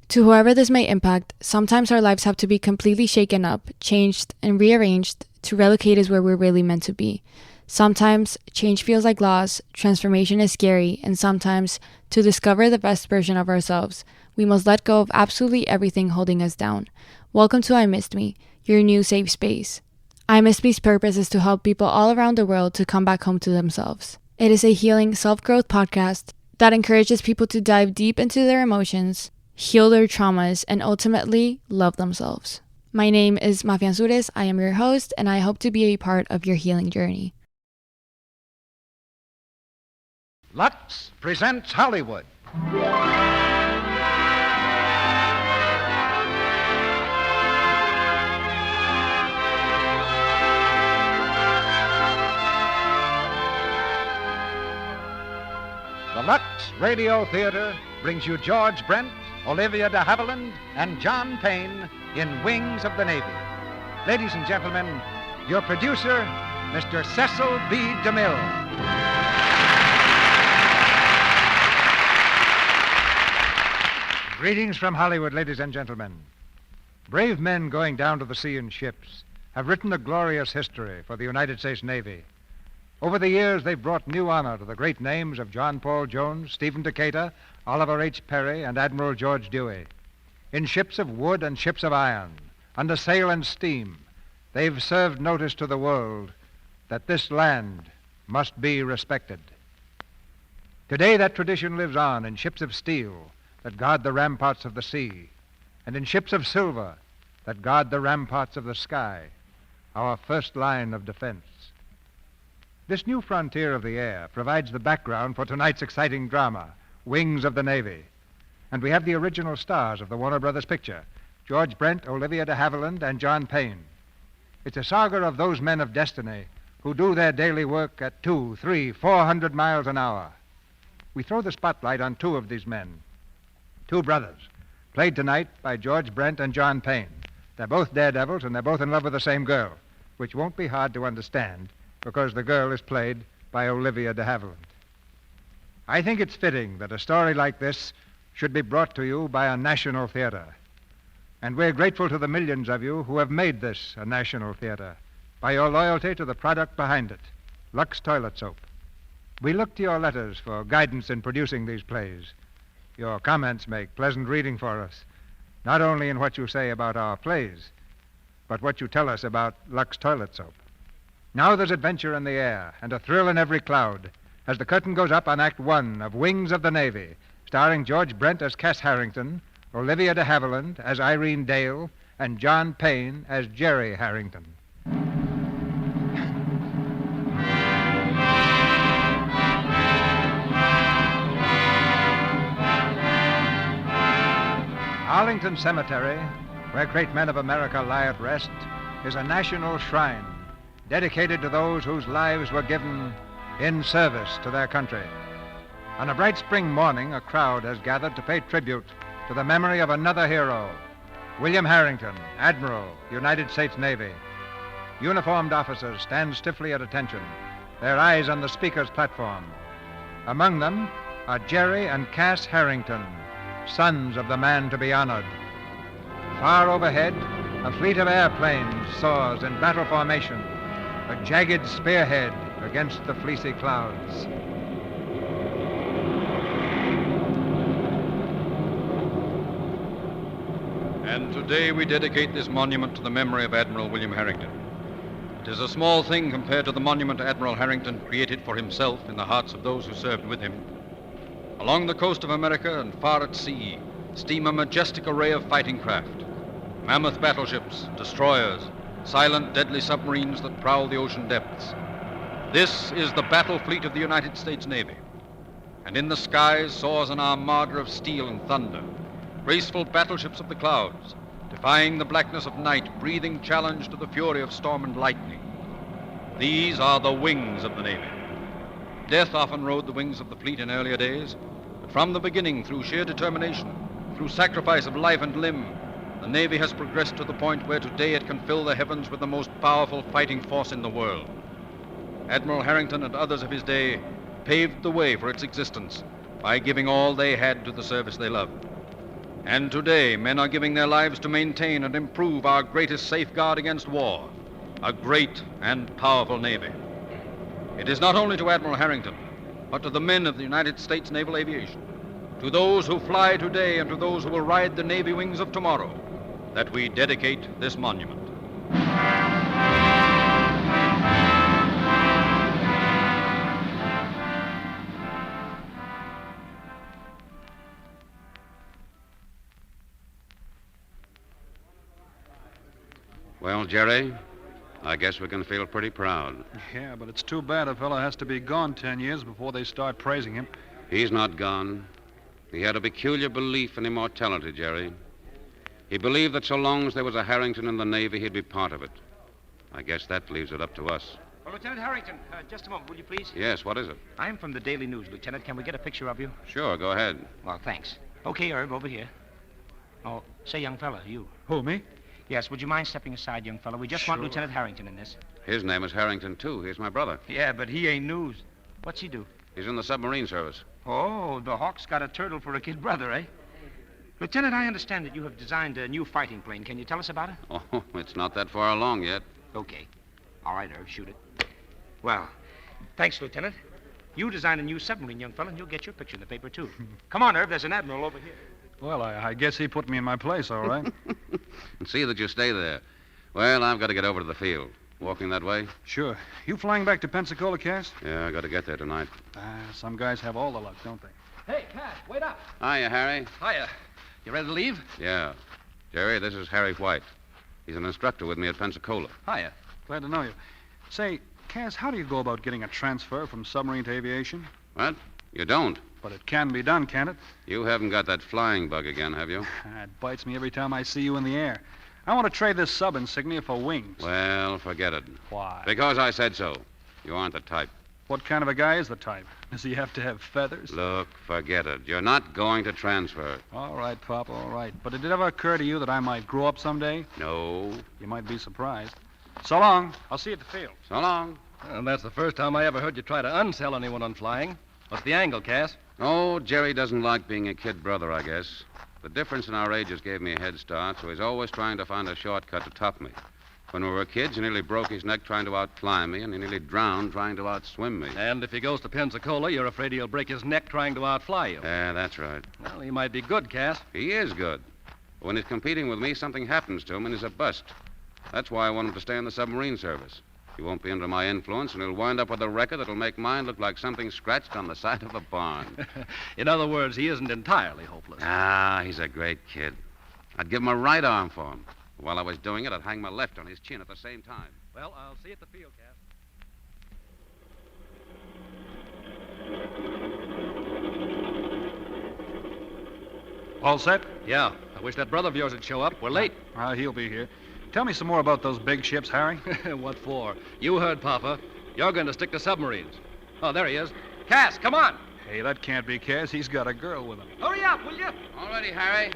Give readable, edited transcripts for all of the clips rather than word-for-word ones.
To whoever this may impact, sometimes our lives have to be completely shaken up, changed, and rearranged to relocate us where we're really meant to be. Sometimes change feels like loss, transformation is scary, and sometimes, to discover the best version of ourselves, we must let go of absolutely everything holding us down. Welcome to I Missed Me, your new safe space. I Missed Me's purpose is to help people all around the world to come back home to themselves. It is a healing self-growth podcast that encourages people to dive deep into their emotions, heal their traumas, and ultimately love themselves. My name is Mafia Ansures. I am your host, and I hope to be a part of your healing journey. Lux presents Hollywood. The Lux Radio Theater brings you George Brent, Olivia de Havilland, and John Payne in Wings of the Navy. Ladies and gentlemen, your producer, Mr. Cecil B. DeMille. Greetings from Hollywood, ladies and gentlemen. Brave men going down to the sea in ships have written a glorious history for the United States Navy. Over the years, they've brought new honor to the great names of John Paul Jones, Stephen Decatur, Oliver H. Perry, and Admiral George Dewey. In ships of wood and ships of iron, under sail and steam, they've served notice to the world that this land must be respected. Today, that tradition lives on in ships of steel that guard the ramparts of the sea, and in ships of silver that guard the ramparts of the sky, our first line of defense. This new frontier of the air provides the background for tonight's exciting drama, Wings of the Navy. And we have the original stars of the Warner Brothers picture, George Brent, Olivia de Havilland, and John Payne. It's a saga of those men of destiny who do their daily work at 200, 300, 400 miles an hour. We throw the spotlight on two of these men, two brothers, played tonight by George Brent and John Payne. They're both daredevils, and they're both in love with the same girl, which won't be hard to understand because the girl is played by Olivia de Havilland. I think it's fitting that a story like this should be brought to you by a national theater. And we're grateful to the millions of you who have made this a national theater by your loyalty to the product behind it, Lux Toilet Soap. We look to your letters for guidance in producing these plays. Your comments make pleasant reading for us, not only in what you say about our plays, but what you tell us about Lux Toilet Soap. Now there's adventure in the air and a thrill in every cloud as the curtain goes up on Act One of Wings of the Navy, starring George Brent as Cass Harrington, Olivia de Havilland as Irene Dale, and John Payne as Jerry Harrington. Arlington Cemetery, where great men of America lie at rest, is a national shrine dedicated to those whose lives were given in service to their country. On a bright spring morning, a crowd has gathered to pay tribute to the memory of another hero, William Harrington, Admiral, United States Navy. Uniformed officers stand stiffly at attention, their eyes on the speaker's platform. Among them are Jerry and Cass Harrington, sons of the man to be honored. Far overhead, a fleet of airplanes soars in battle formation, a jagged spearhead against the fleecy clouds. And today we dedicate this monument to the memory of Admiral William Harrington. It is a small thing compared to the monument Admiral Harrington created for himself in the hearts of those who served with him. Along the coast of America and far at sea steam a majestic array of fighting craft. Mammoth battleships, destroyers, silent, deadly submarines that prowl the ocean depths. This is the battle fleet of the United States Navy. And in the skies soars an armada of steel and thunder, graceful battleships of the clouds, defying the blackness of night, breathing challenge to the fury of storm and lightning. These are the wings of the Navy. Death often rode the wings of the fleet in earlier days, but from the beginning, through sheer determination, through sacrifice of life and limb, the Navy has progressed to the point where today it can fill the heavens with the most powerful fighting force in the world. Admiral Harrington and others of his day paved the way for its existence by giving all they had to the service they loved. And today, men are giving their lives to maintain and improve our greatest safeguard against war, a great and powerful Navy. It is not only to Admiral Harrington, but to the men of the United States Naval Aviation, to those who fly today and to those who will ride the Navy wings of tomorrow, that we dedicate this monument. Well, Jerry, I guess we can feel pretty proud. Yeah, but it's too bad a fellow has to be gone 10 years before they start praising him. He's not gone. He had a peculiar belief in immortality, Jerry. He believed that so long as there was a Harrington in the Navy, he'd be part of it. I guess that leaves it up to us. Well, Lieutenant Harrington, just a moment, will you please? Yes, what is it? I'm from the Daily News, Lieutenant. Can we get a picture of you? Sure, go ahead. Well, thanks. Okay, Herb, over here. Oh, say, young fella, you. Who, me? Yes, would you mind stepping aside, young fella? We just want Lieutenant Harrington in this. His name is Harrington, too. He's my brother. Yeah, but he ain't news. What's he do? He's in the submarine service. Oh, the Hawk's got a turtle for a kid brother, eh? Lieutenant, I understand that you have designed a new fighting plane. Can you tell us about it? Oh, it's not that far along yet. Okay. All right, Herb, shoot it. Well, thanks, Lieutenant. You designed a new submarine, young fella, and you'll get your picture in the paper, too. Come on, Herb, there's an admiral over here. Well, I guess he put me in my place, all right. And see that you stay there. Well, I've got to get over to the field. Walking that way? Sure. You flying back to Pensacola, Cass? Yeah, I got to get there tonight. Some guys have all the luck, don't they? Hey, Cass, wait up. Hiya, Harry. Hiya. You ready to leave? Yeah. Jerry, this is Harry White. He's an instructor with me at Pensacola. Hiya. Glad to know you. Say, Cass, how do you go about getting a transfer from submarine to aviation? What? You don't? But it can be done, can't it? You haven't got that flying bug again, have you? It bites me every time I see you in the air. I want to trade this sub insignia for wings. Well, forget it. Why? Because I said so. You aren't the type. What kind of a guy is the type? Does he have to have feathers? Look, forget it. You're not going to transfer. All right, Pop, all right. But did it ever occur to you that I might grow up someday? No. You might be surprised. So long. I'll see you at the field. So long. And that's the first time I ever heard you try to unsell anyone on flying. What's the angle, Cass? Oh, Jerry doesn't like being a kid brother, I guess. The difference in our ages gave me a head start, so he's always trying to find a shortcut to top me. When we were kids, he nearly broke his neck trying to outclimb me, and he nearly drowned trying to outswim me. And if he goes to Pensacola, you're afraid he'll break his neck trying to outfly you. Yeah, that's right. Well, he might be good, Cass. He is good. But when he's competing with me, something happens to him, and he's a bust. That's why I want him to stay in the submarine service. He won't be under my influence, and he'll wind up with a record that'll make mine look like something scratched on the side of a barn. In other words, he isn't entirely hopeless. Ah, he's a great kid. I'd give him a right arm for him. While I was doing it, I'd hang my left on his chin at the same time. Well, I'll see you at the field, Cass. All set? Yeah, I wish that brother of yours would show up. We're late. He'll be here. Tell me some more about those big ships, Harry. What for? You heard Papa. You're going to stick to submarines. Oh, there he is. Cass, come on. Hey, that can't be Cass. He's got a girl with him. Hurry up, will you? All ready, Harry?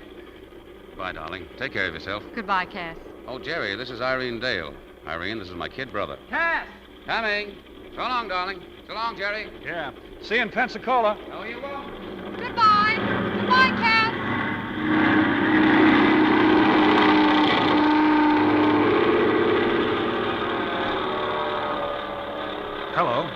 Goodbye, darling. Take care of yourself. Goodbye, Cass. Oh, Jerry, this is Irene Dale. Irene, this is my kid brother. Cass! Coming. So long, darling. So long, Jerry. Yeah. See you in Pensacola. No, you won't. Goodbye. Goodbye, Cass. Hello.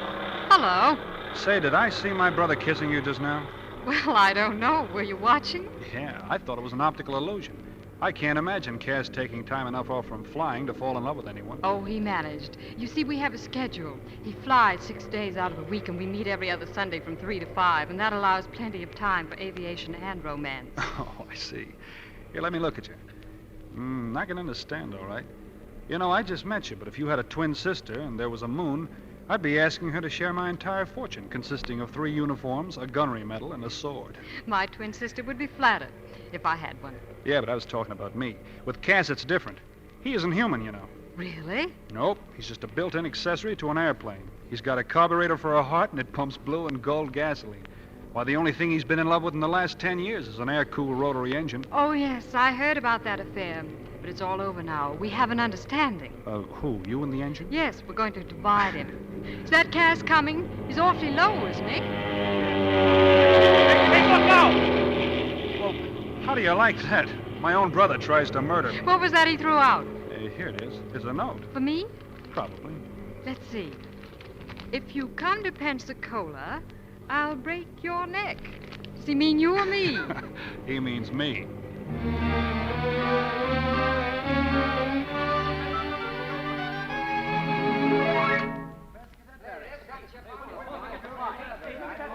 Hello. Say, did I see my brother kissing you just now? Well, I don't know. Were you watching? Yeah, I thought it was an optical illusion. I can't imagine Cass taking time enough off from flying to fall in love with anyone. Oh, he managed. You see, we have a schedule. He flies 6 days out of the week, and we meet every other Sunday from 3 to 5, and that allows plenty of time for aviation and romance. Oh, I see. Here, let me look at you. I can understand, all right. You know, I just met you, but if you had a twin sister and there was a moon, I'd be asking her to share my entire fortune, consisting of 3 uniforms, a gunnery medal, and a sword. My twin sister would be flattered if I had one. Yeah, but I was talking about me. With Cass, it's different. He isn't human, you know. Really? Nope. He's just a built-in accessory to an airplane. He's got a carburetor for a heart, and it pumps blue and gold gasoline. Why, the only thing he's been in love with in the last 10 years is an air-cooled rotary engine. Oh, yes, I heard about that affair. But it's all over now. We have an understanding. Who? You and the engine? Yes, we're going to divide him. Is that Cass coming? He's awfully low, isn't he? Hey, look out! Well, how do you like that? My own brother tries to murder me. What was that he threw out? Here it is. It's a note. For me? Probably. Let's see. If you come to Pensacola, I'll break your neck. Does he mean you or me? He means me.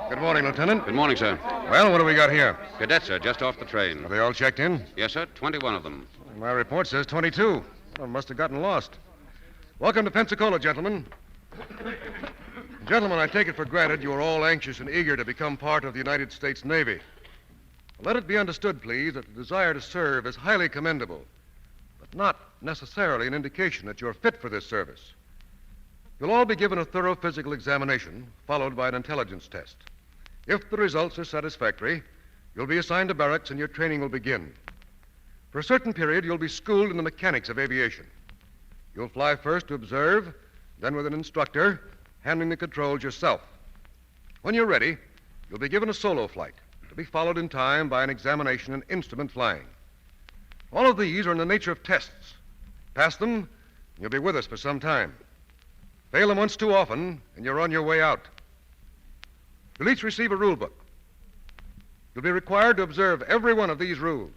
Good morning, Lieutenant. Good morning, sir. Well, what do we got here? Cadets, sir, just off the train. Are they all checked in? Yes, sir, 21 of them. My report says 22. Well, must have gotten lost. Welcome to Pensacola, gentlemen. Gentlemen, I take it for granted you are all anxious and eager to become part of the United States Navy. Let it be understood, please, that the desire to serve is highly commendable, but not necessarily an indication that you're fit for this service. You'll all be given a thorough physical examination, followed by an intelligence test. If the results are satisfactory, you'll be assigned to barracks and your training will begin. For a certain period, you'll be schooled in the mechanics of aviation. You'll fly first to observe, then with an instructor, handling the controls yourself. When you're ready, you'll be given a solo flight, to be followed in time by an examination in instrument flying. All of these are in the nature of tests. Pass them, and you'll be with us for some time. Fail them once too often, and you're on your way out. You'll each receive a rule book. You'll be required to observe every one of these rules.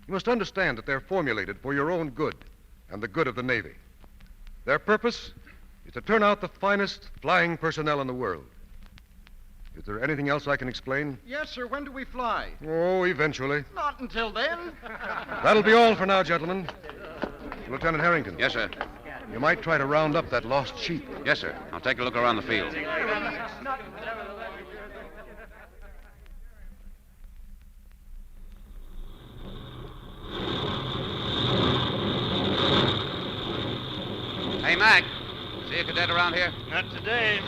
You must understand that they're formulated for your own good and the good of the Navy. Their purpose is to turn out the finest flying personnel in the world. Is there anything else I can explain? Yes, sir. When do we fly? Oh, eventually. Not until then. That'll be all for now, gentlemen. Lieutenant Harrington. Yes, sir. You might try to round up that lost sheep. Yes, sir. I'll take a look around the field. Hey, Mac. See a cadet around here? Not today.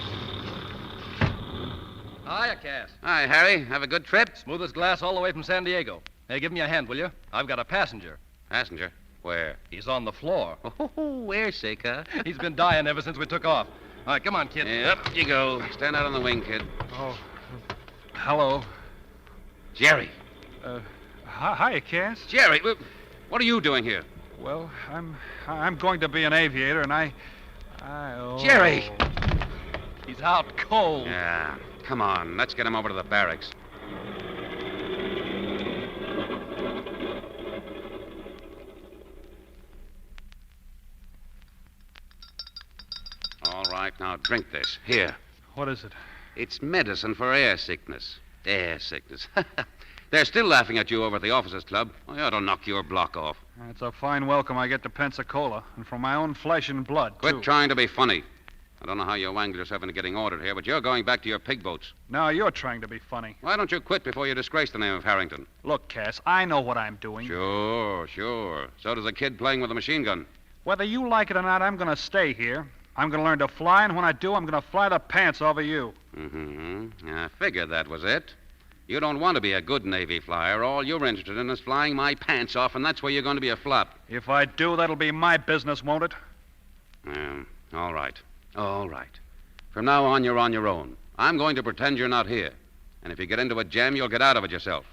Hiya, Cass. Hi, Harry. Have a good trip? Smooth as glass all the way from San Diego. Hey, give me a hand, will you? I've got a passenger. Passenger? Where? He's on the floor. Oh, where, Shaker? He's been dying ever since we took off. All right, come on, kid. Yeah, up you go. Stand out on the wing, kid. Oh, hello. Jerry. Hi, Cass. Jerry, what are you doing here? Well, I'm going to be an aviator, and I Jerry! He's out cold. Yeah, come on. Let's get him over to the barracks. All right, now drink this. Here. What is it? It's medicine for air sickness. Air sickness. They're still laughing at you over at the officers' club. Well, you ought to knock your block off. It's a fine welcome I get to Pensacola, and from my own flesh and blood, Quit too. trying to be funny. I don't know how you wangled yourself into getting ordered here, but you're going back to your pig boats. Now you're trying to be funny. Why don't you quit before you disgrace the name of Harrington? Look, Cass, I know what I'm doing. Sure. So does a kid playing with a machine gun. Whether you like it or not, I'm going to stay here. I'm going to learn to fly, and when I do, I'm going to fly the pants off of you. Mm-hmm. I figured that was it. You don't want to be a good Navy flyer. All you're interested in is flying my pants off, and that's where you're going to be a flop. If I do, that'll be my business, won't it? All right. From now on, you're on your own. I'm going to pretend you're not here. And if you get into a jam, you'll get out of it yourself.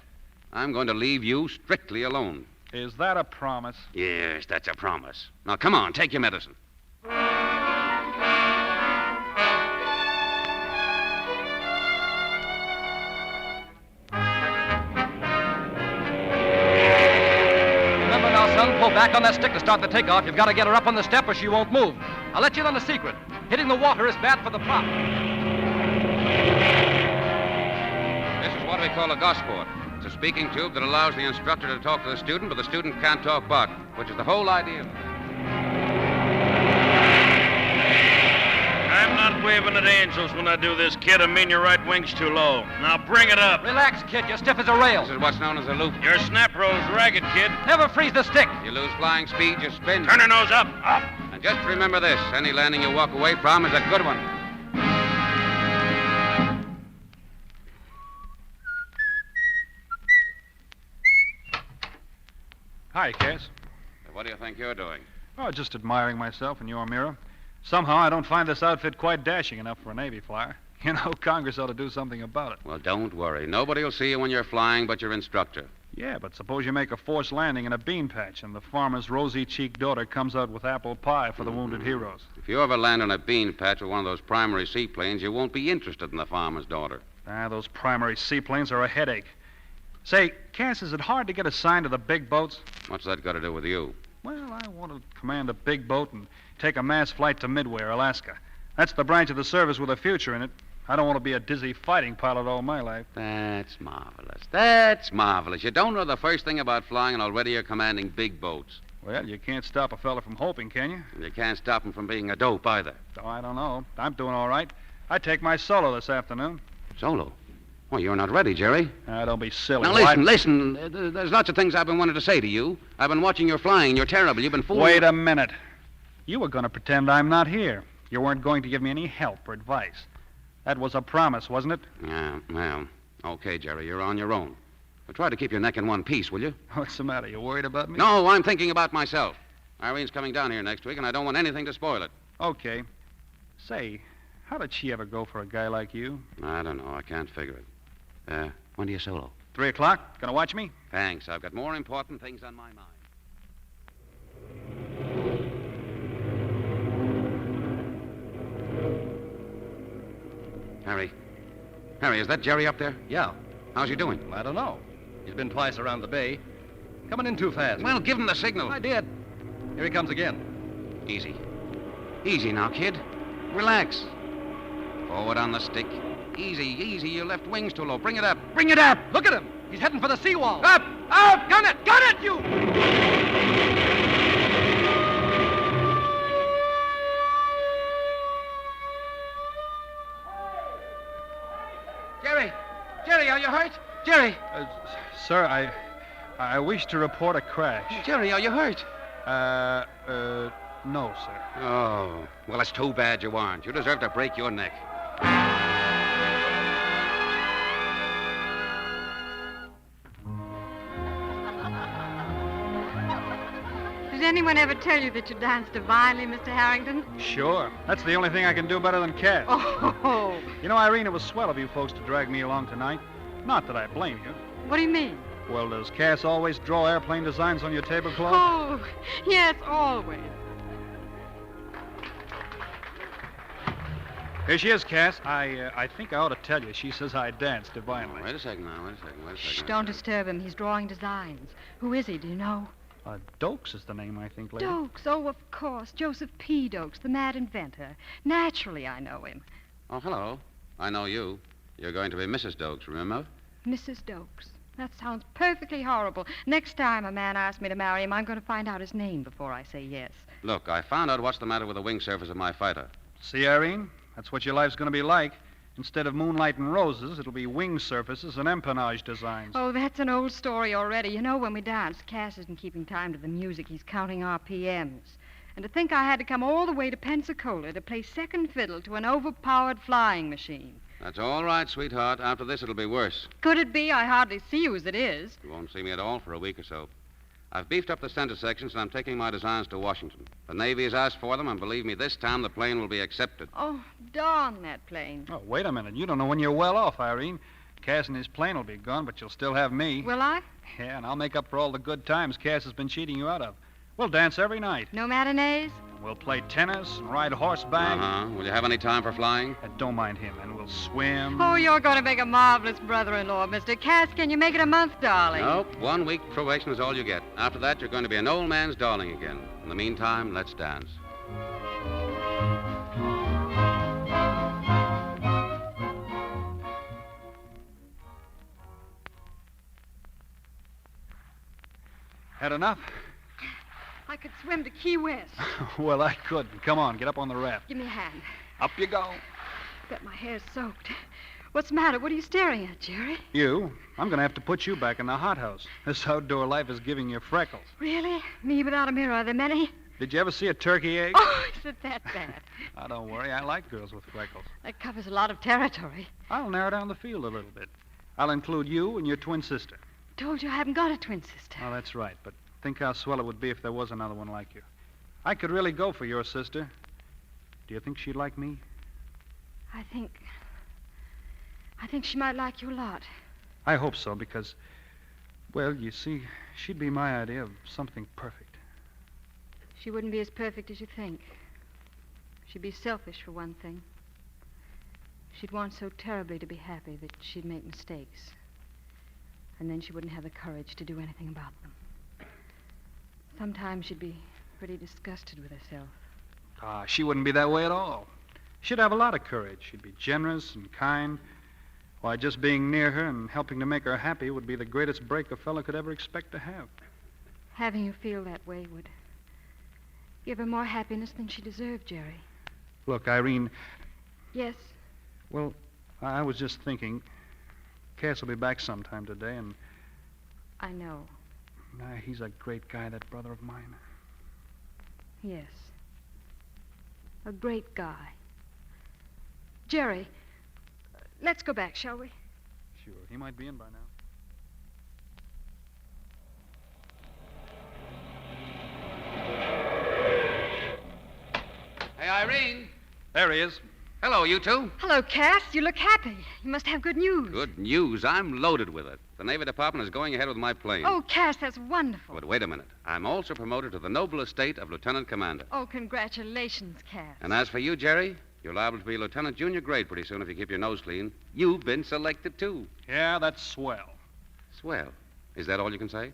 I'm going to leave you strictly alone. Is that a promise? Yes, that's a promise. Now, come on, take your medicine. Remember now, son, pull back on that stick to start the takeoff. You've got to get her up on the step or she won't move. I'll let you in on a secret. Hitting the water is bad for the prop. This is what we call a gosport. It's a speaking tube that allows the instructor to talk to the student, but the student can't talk back, which is the whole idea. I'm not waving at angels when I do this, kid. I mean your right wing's too low. Now bring it up. Relax, kid. You're stiff as a rail. This is what's known as a loop. Your snap roll's ragged, kid. Never freeze the stick. You lose flying speed, you spin. Turn her nose up. Up. And just remember this, any landing you walk away from is a good one. Hi, Cass. What do you think you're doing? Oh, just admiring myself in your mirror. Somehow I don't find this outfit quite dashing enough for a Navy flyer. You know, Congress ought to do something about it. Well, don't worry. Nobody will see you when you're flying but your instructor. Yeah, but suppose you make a forced landing in a bean patch and the farmer's rosy-cheeked daughter comes out with apple pie for the wounded heroes. If you ever land on a bean patch with one of those primary seaplanes, you won't be interested in the farmer's daughter. Those primary seaplanes are a headache. Say, Cass, is it hard to get assigned to the big boats? What's that got to do with you? Well, I want to command a big boat and take a mass flight to Midway or Alaska. That's the branch of the service with a future in it. I don't want to be a dizzy fighting pilot all my life. That's marvelous. That's marvelous. You don't know the first thing about flying, and already you're commanding big boats. Well, you can't stop a fella from hoping, can you? And you can't stop him from being a dope either. Oh, I don't know. I'm doing all right. I take my solo this afternoon. Solo? Well, you're not ready, Jerry. Don't be silly. Now, listen. There's lots of things I've been wanting to say to you. I've been watching your flying, and you're terrible. You've been fooling... Wait a minute. You were going to pretend I'm not here. You weren't going to give me any help or advice. That was a promise, wasn't it? Yeah, well, okay, Jerry, you're on your own. But try to keep your neck in one piece, will you? What's the matter? You worried about me? No, I'm thinking about myself. Irene's coming down here next week, and I don't want anything to spoil it. Okay. Say, how did she ever go for a guy like you? I don't know. I can't figure it. When do you solo? 3 o'clock. Gonna watch me? Thanks. I've got more important things on my mind. Harry, is that Jerry up there? Yeah. How's he doing? I don't know. He's been twice around the bay. Coming in too fast. Well, give him the signal. I did. Here he comes again. Easy. Easy now, kid. Relax. Forward on the stick. Easy. Your left wing's too low. Bring it up. Bring it up! Look at him! He's heading for the seawall. Up! Gun it, you! Jerry, are you hurt? Jerry! Sir, I wish to report a crash. Jerry, are you hurt? No, sir. Oh, well, it's too bad you aren't. You deserve to break your neck. Did anyone ever tell you that you dance divinely, Mr. Harrington? Sure. That's the only thing I can do better than Cass. Oh. You know, Irene, it was swell of you folks to drag me along tonight. Not that I blame you. What do you mean? Well, does Cass always draw airplane designs on your tablecloth? Oh, yes, always. Here she is, Cass. I think I ought to tell you. She says I dance divinely. Wait a second now. Shh, don't disturb him. He's drawing designs. Who is he, do you know? Dokes is the name, I think, lady. Dokes, oh, of course. Joseph P. Dokes, the mad inventor. Naturally, I know him. Oh, hello. I know you. You're going to be Mrs. Dokes, remember? Mrs. Dokes. That sounds perfectly horrible. Next time a man asks me to marry him, I'm going to find out his name before I say yes. Look, I found out what's the matter with the wing surface of my fighter. See, Irene? That's what your life's going to be like. Instead of moonlight and roses, it'll be wing surfaces and empennage designs. Oh, that's an old story already. You know, when we dance, Cass isn't keeping time to the music. He's counting RPMs. And to think I had to come all the way to Pensacola to play second fiddle to an overpowered flying machine. That's all right, sweetheart. After this, it'll be worse. Could it be? I hardly see you as it is. You won't see me at all for a week or so. I've beefed up the center sections, and I'm taking my designs to Washington. The Navy has asked for them, and believe me, this time the plane will be accepted. Oh, darn that plane. Oh, wait a minute. You don't know when you're well off, Irene. Cass and his plane will be gone, but you'll still have me. Will I? Yeah, and I'll make up for all the good times Cass has been cheating you out of. We'll dance every night. No matinees? We'll play tennis and ride horseback. Will you have any time for flying? Don't mind him, and we'll swim. Oh, you're going to make a marvelous brother-in-law, Mr. Cass. Can you make it a month, darling? Nope. 1 week probation is all you get. After that, you're going to be an old man's darling again. In the meantime, let's dance. Had enough? I could swim to Key West. Well, I couldn't. Come on, get up on the raft. Give me a hand. Up you go. Bet my hair's soaked. What's the matter? What are you staring at, Jerry? You? I'm going to have to put you back in the hothouse. This outdoor life is giving you freckles. Really? Me without a mirror? Are there many? Did you ever see a turkey egg? Oh, is it that bad? Oh, don't worry. I like girls with freckles. That covers a lot of territory. I'll narrow down the field a little bit. I'll include you and your twin sister. Told you I haven't got a twin sister. Oh, that's right. But think how swell it would be if there was another one like you. I could really go for your sister. Do you think she'd like me? I think she might like you a lot. I hope so, because Well, you see, she'd be my idea of something perfect. She wouldn't be as perfect as you think. She'd be selfish, for one thing. She'd want so terribly to be happy that she'd make mistakes. And then she wouldn't have the courage to do anything about them. Sometimes she'd be pretty disgusted with herself. She wouldn't be that way at all. She'd have a lot of courage. She'd be generous and kind. Why, just being near her and helping to make her happy would be the greatest break a fellow could ever expect to have. Having you feel that way would give her more happiness than she deserved, Jerry. Look, Irene... Yes? Well, I was just thinking, Cass will be back sometime today, and... I know. He's a great guy, that brother of mine. Yes. A great guy. Jerry, let's go back, shall we? Sure. He might be in by now. Hey, Irene. There he is. Hello, you two. Hello, Cass. You look happy. You must have good news. Good news. I'm loaded with it. The Navy Department is going ahead with my plane. Oh, Cass, that's wonderful. But wait a minute. I'm also promoted to the noble estate of Lieutenant Commander. Oh, congratulations, Cass. And as for you, Jerry, you're liable to be Lieutenant Junior grade pretty soon if you keep your nose clean. You've been selected, too. Yeah, that's swell. Swell. Is that all you can say?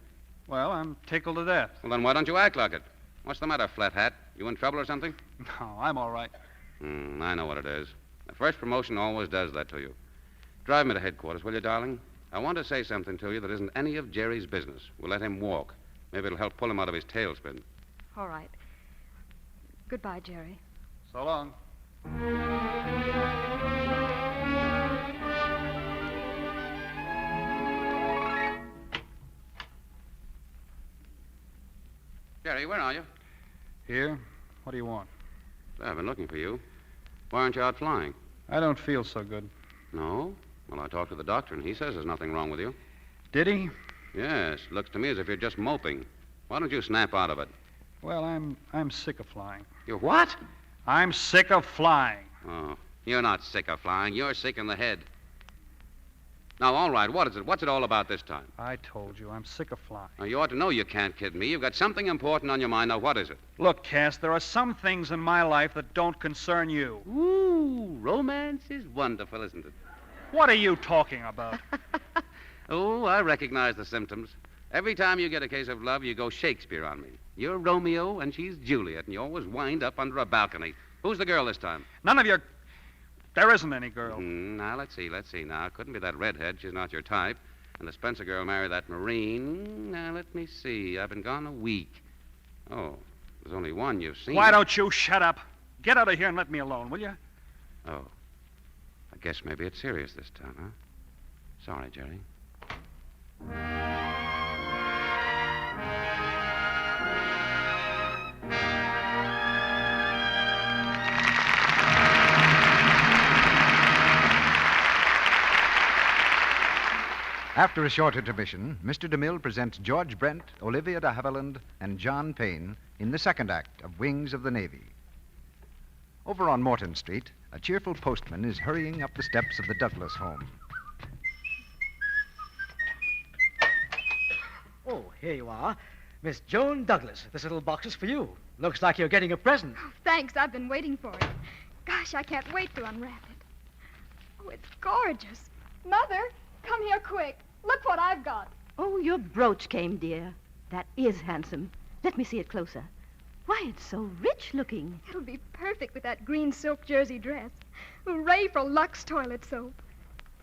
Well, I'm tickled to death. Well, then why don't you act like it? What's the matter, flat hat? You in trouble or something? No, I'm all right. I know what it is. The first promotion always does that to you. Drive me to headquarters, will you, darling? I want to say something to you that isn't any of Jerry's business. We'll let him walk. Maybe it'll help pull him out of his tailspin. All right. Goodbye, Jerry. So long. Jerry, where are you? Here. What do you want? I've been looking for you. Why aren't you out flying? I don't feel so good. No? Well, I talked to the doctor, and he says there's nothing wrong with you. Did he? Yes. Looks to me as if you're just moping. Why don't you snap out of it? Well, I'm sick of flying. You're what? I'm sick of flying. Oh, you're not sick of flying. You're sick in the head. Now, all right, what is it? What's it all about this time? I told you, I'm sick of flying. Now, you ought to know you can't kid me. You've got something important on your mind. Now, what is it? Look, Cass, there are some things in my life that don't concern you. Ooh, romance is wonderful, isn't it? What are you talking about? Oh, I recognize the symptoms. Every time you get a case of love, you go Shakespeare on me. You're Romeo and she's Juliet, and you always wind up under a balcony. Who's the girl this time? None of your... There isn't any girl. Now, let's see. Now, it couldn't be that redhead. She's not your type. And the Spencer girl married that Marine. Now, let me see. I've been gone a week. Oh, there's only one you've seen. Why don't you shut up? Get out of here and let me alone, will you? Oh. I guess maybe it's serious this time, huh? Sorry, Jerry. After a short intermission, Mr. DeMille presents George Brent, Olivia de Havilland, and John Payne in the second act of Wings of the Navy. Over on Morton Street, a cheerful postman is hurrying up the steps of the Douglas home. Oh, here you are. Miss Joan Douglas. This little box is for you. Looks like you're getting a present. Oh, thanks. I've been waiting for it. Gosh, I can't wait to unwrap it. Oh, it's gorgeous. Mother, come here quick. Look what I've got. Oh, your brooch came, dear. That is handsome. Let me see it closer. Why, it's so rich looking. It'll be perfect with that green silk jersey dress. Hooray for Lux toilet soap.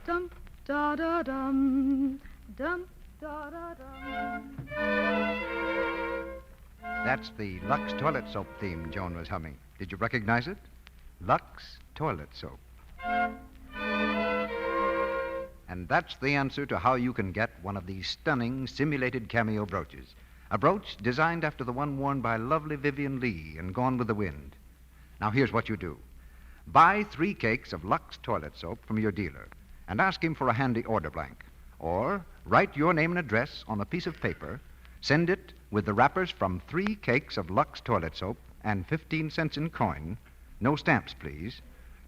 Dum da da dum. Dum da da dum. That's the Lux toilet soap theme Joan was humming. Did you recognize it? Lux toilet soap. And that's the answer to how you can get one of these stunning simulated cameo brooches. A brooch designed after the one worn by lovely Vivian Lee in Gone with the Wind. Now, here's what you do. Buy 3 cakes of Lux toilet soap from your dealer and ask him for a handy order blank. Or write your name and address on a piece of paper. Send it with the wrappers from 3 cakes of Lux toilet soap and 15 cents in coin, no stamps, please,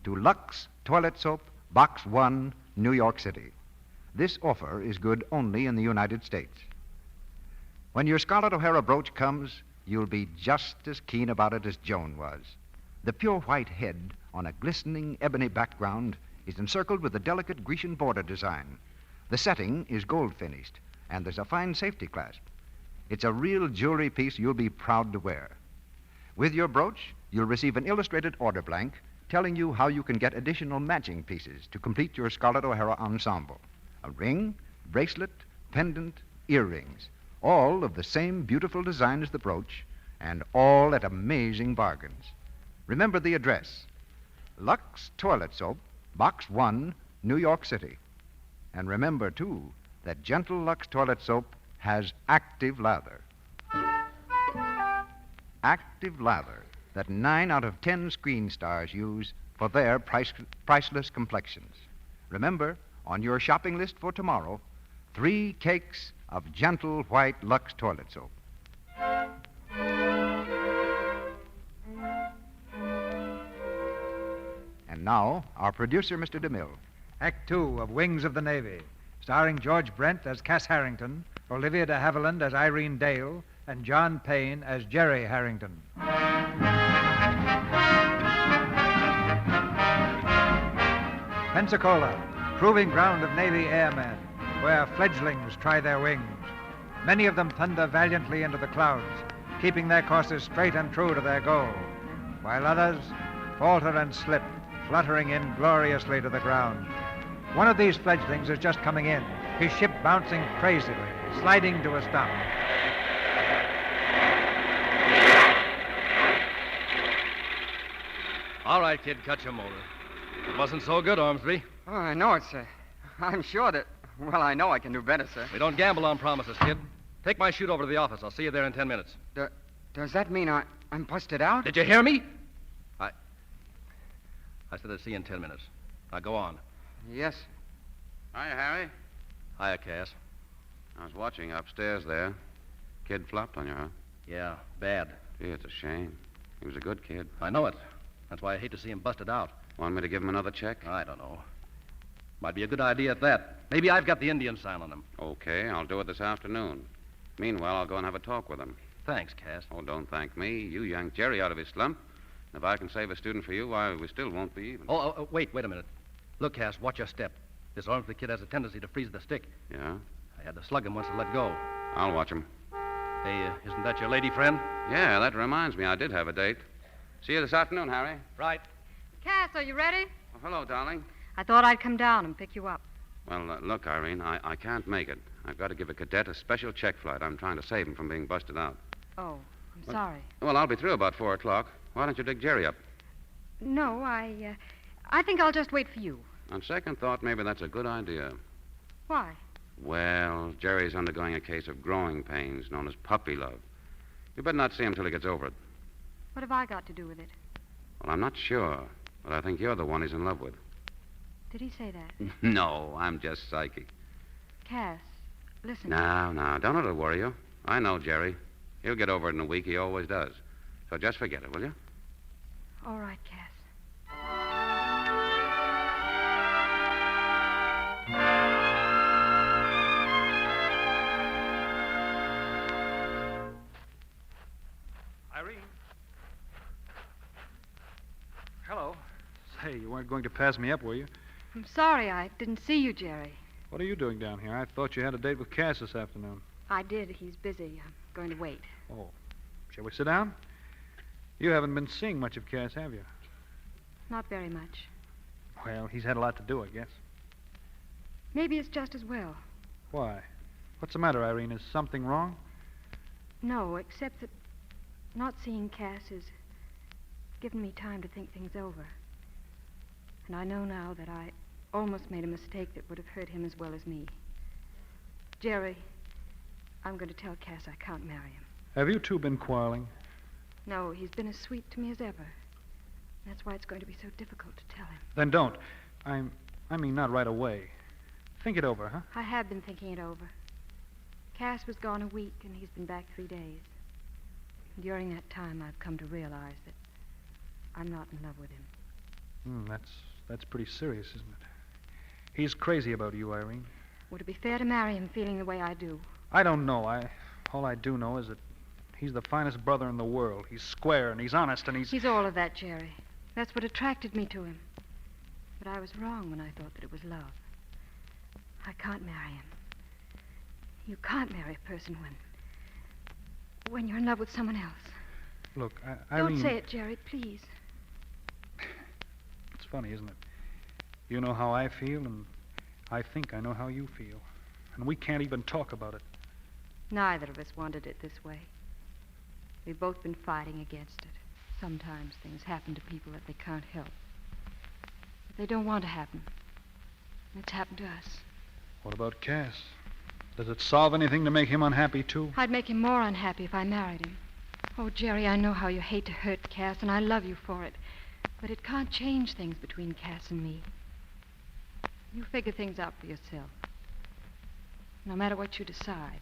to Lux Toilet Soap, Box 1, New York City. This offer is good only in the United States. When your Scarlett O'Hara brooch comes, you'll be just as keen about it as Joan was. The pure white head on a glistening ebony background is encircled with a delicate Grecian border design. The setting is gold finished, and there's a fine safety clasp. It's a real jewelry piece you'll be proud to wear. With your brooch, you'll receive an illustrated order blank telling you how you can get additional matching pieces to complete your Scarlett O'Hara ensemble. A ring, bracelet, pendant, earrings, all of the same beautiful design as the brooch, and all at amazing bargains. Remember the address: Lux Toilet Soap, Box 1, New York City. And remember, too, that gentle Lux Toilet Soap has active lather. Active lather that 9 out of 10 screen stars use for their priceless complexions. Remember, on your shopping list for tomorrow, 3 cakes of gentle white Lux Toilet Soap. And now, our producer, Mr. DeMille. Act 2 of Wings of the Navy, starring George Brent as Cass Harrington, Olivia de Havilland as Irene Dale, and John Payne as Jerry Harrington. Pensacola, proving ground of Navy airmen, where fledglings try their wings. Many of them thunder valiantly into the clouds, keeping their courses straight and true to their goal, while others falter and slip, fluttering in gloriously to the ground. One of these fledglings is just coming in, his ship bouncing crazily, sliding to a stop. All right, kid, cut your motor. It wasn't so good, Ormsby. Oh, I know it, sir. I'm sure that... Well, I know I can do better, sir. We don't gamble on promises, kid. Take my chute over to the office. I'll see you there in 10 minutes. Does that mean I'm busted out? Did you hear me? I said I'd see you in 10 minutes. Now, go on. Yes. Hiya, Harry. Hiya, Cass. I was watching upstairs there. Kid flopped on you, huh? Yeah, bad. Gee, it's a shame. He was a good kid. I know it. That's why I hate to see him busted out. Want me to give him another check? I don't know. Might be a good idea at that. Maybe I've got the Indian sign on him. Okay, I'll do it this afternoon. Meanwhile, I'll go and have a talk with him. Thanks, Cass. Oh, don't thank me. You yanked Jerry out of his slump. If I can save a student for you, why, we still won't be even. Wait a minute. Look, Cass, watch your step. This Ormsby kid has a tendency to freeze the stick. Yeah? I had to slug him once to let go. I'll watch him. Hey, isn't that your lady friend? Yeah, that reminds me. I did have a date. See you this afternoon, Harry. Right. Cass, are you ready? Oh, hello, darling. I thought I'd come down and pick you up. Well, look, Irene, I can't make it. I've got to give a cadet a special check flight. I'm trying to save him from being busted out. Oh, I'm sorry. Well, I'll be through about 4 o'clock. Why don't you dig Jerry up? No, I think I'll just wait for you. On second thought, maybe that's a good idea. Why? Well, Jerry's undergoing a case of growing pains known as puppy love. You better not see him till he gets over it. What have I got to do with it? Well, I'm not sure, but I think you're the one he's in love with. Did he say that? No, I'm just psychic. Cass, listen. No, don't let it worry you. I know Jerry. He'll get over it in a week. He always does. So just forget it, will you? All right, Cass. Irene. Hello. Say, you weren't going to pass me up, were you? I'm sorry I didn't see you, Jerry. What are you doing down here? I thought you had a date with Cass this afternoon. I did. He's busy. I'm going to wait. Oh. Shall we sit down? You haven't been seeing much of Cass, have you? Not very much. Well, he's had a lot to do, I guess. Maybe it's just as well. Why? What's the matter, Irene? Is something wrong? No, except that not seeing Cass has given me time to think things over. And I know now that I almost made a mistake that would have hurt him as well as me. Jerry, I'm going to tell Cass I can't marry him. Have you two been quarreling? No, he's been as sweet to me as ever. That's why it's going to be so difficult to tell him. Then don't. I mean, not right away. Think it over, huh? I have been thinking it over. Cass was gone a week, and he's been back 3 days. And during that time, I've come to realize that I'm not in love with him. That's pretty serious, isn't it? He's crazy about you, Irene. Would it be fair to marry him feeling the way I do? I don't know. All I do know is that he's the finest brother in the world. He's square and he's honest and He's all of that, Jerry. That's what attracted me to him. But I was wrong when I thought that it was love. I can't marry him. You can't marry a person when you're in love with someone else. Look, Don't Irene... say it, Jerry, please. It's funny, isn't it? You know how I feel, and I think I know how you feel. And we can't even talk about it. Neither of us wanted it this way. We've both been fighting against it. Sometimes things happen to people that they can't help. But they don't want to happen. It's happened to us. What about Cass? Does it solve anything to make him unhappy, too? I'd make him more unhappy if I married him. Oh, Jerry, I know how you hate to hurt Cass, and I love you for it. But it can't change things between Cass and me. You figure things out for yourself. No matter what you decide,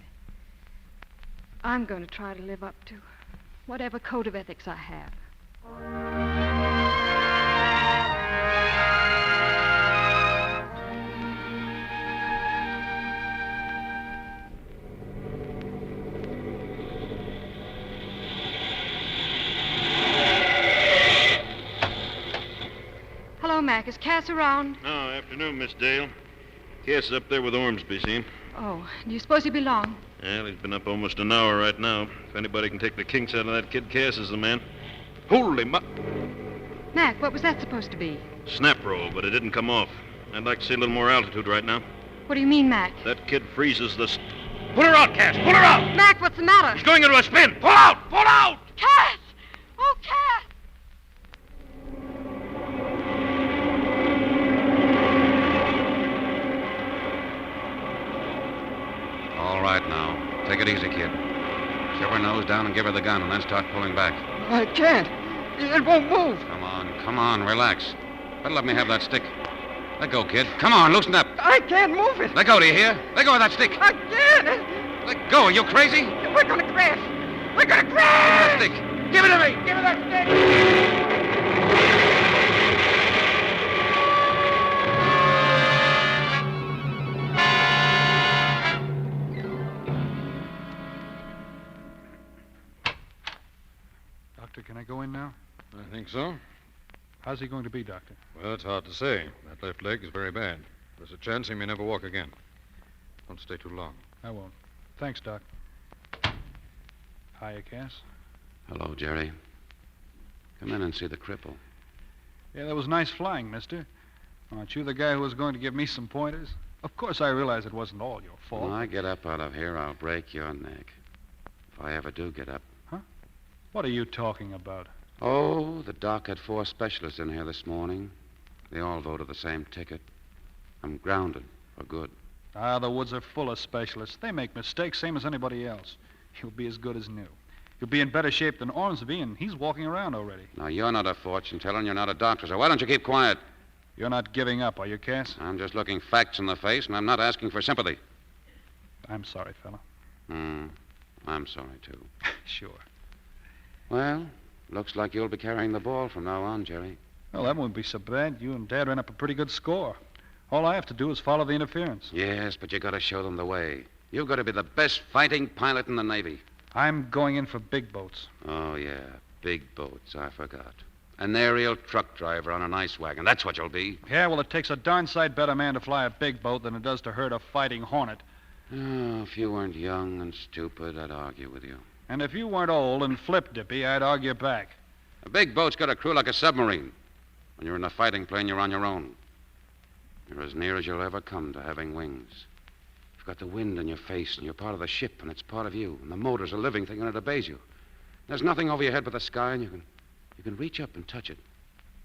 I'm going to try to live up to whatever code of ethics I have. Hello, Mac. Is Cass around? No, afternoon, Miss Dale. Cass is up there with Ormsby, see? Oh, do you suppose he'll be long? Well, he's been up almost an hour right now. If anybody can take the kinks out of that kid, Cass is the man. Holy Mac, what was that supposed to be? Snap roll, but it didn't come off. I'd like to see a little more altitude right now. What do you mean, Mac? That kid freezes the... Pull her out, Cass! Pull her out! Mac, what's the matter? She's going into a spin! Pull out! Pull out! Cass! Oh, Cass! All right now. Take it easy, kid. Shove her nose down and give her the gun, and then start pulling back. I can't. It won't move. Come on, relax. Better let me have that stick. Let go, kid. Come on, loosen up. I can't move it. Let go, do you hear? Let go of that stick. I can't. Let go. Are you crazy? We're going to crash. We're going to crash. Give me that stick. Give it to me. Give me that stick. Doctor, can I go in now? I think so. How's he going to be, Doctor? Well, it's hard to say. That left leg is very bad. There's a chance he may never walk again. Don't stay too long. I won't. Thanks, Doc. Hiya, Cass. Hello, Jerry. Come in and see the cripple. Yeah, that was nice flying, mister. Aren't you the guy who was going to give me some pointers? Of course, I realize it wasn't all your fault. When I get up out of here, I'll break your neck. If I ever do get up. Huh? What are you talking about? Oh, the doc had 4 specialists in here this morning. They all voted the same ticket. I'm grounded for good. Ah, the woods are full of specialists. They make mistakes, same as anybody else. You'll be as good as new. You'll be in better shape than Ormsby, and he's walking around already. Now, you're not a fortune teller, and you're not a doctor, so why don't you keep quiet? You're not giving up, are you, Cass? I'm just looking facts in the face, and I'm not asking for sympathy. I'm sorry, fella. I'm sorry, too. Sure. Well, looks like you'll be carrying the ball from now on, Jerry. Well, that won't be so bad. You and Dad ran up a pretty good score. All I have to do is follow the interference. Yes, but you got to show them the way. You've got to be the best fighting pilot in the Navy. I'm going in for big boats. Oh, yeah, big boats. I forgot. An aerial truck driver on an ice wagon. That's what you'll be. Yeah, well, it takes a darn sight better man to fly a big boat than it does to herd a fighting hornet. Oh, if you weren't young and stupid, I'd argue with you. And if you weren't old and flip-dippy, I'd argue back. A big boat's got a crew like a submarine. When you're in a fighting plane, you're on your own. You're as near as you'll ever come to having wings. You've got the wind in your face, and you're part of the ship, and it's part of you. And the motor's a living thing, and it obeys you. There's nothing over your head but the sky, and you can reach up and touch it.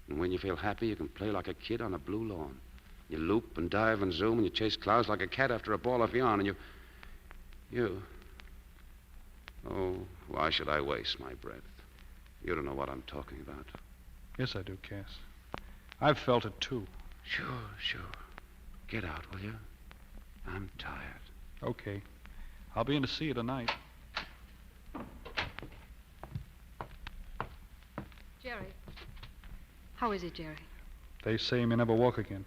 And when you feel happy, you can play like a kid on a blue lawn. You loop and dive and zoom, and you chase clouds like a cat after a ball of yarn, and you... Oh, why should I waste my breath? You don't know what I'm talking about. Yes, I do, Cass. I've felt it, too. Sure. Get out, will you? I'm tired. Okay. I'll be in to see you tonight. Jerry. How is it, Jerry? They say he may never walk again.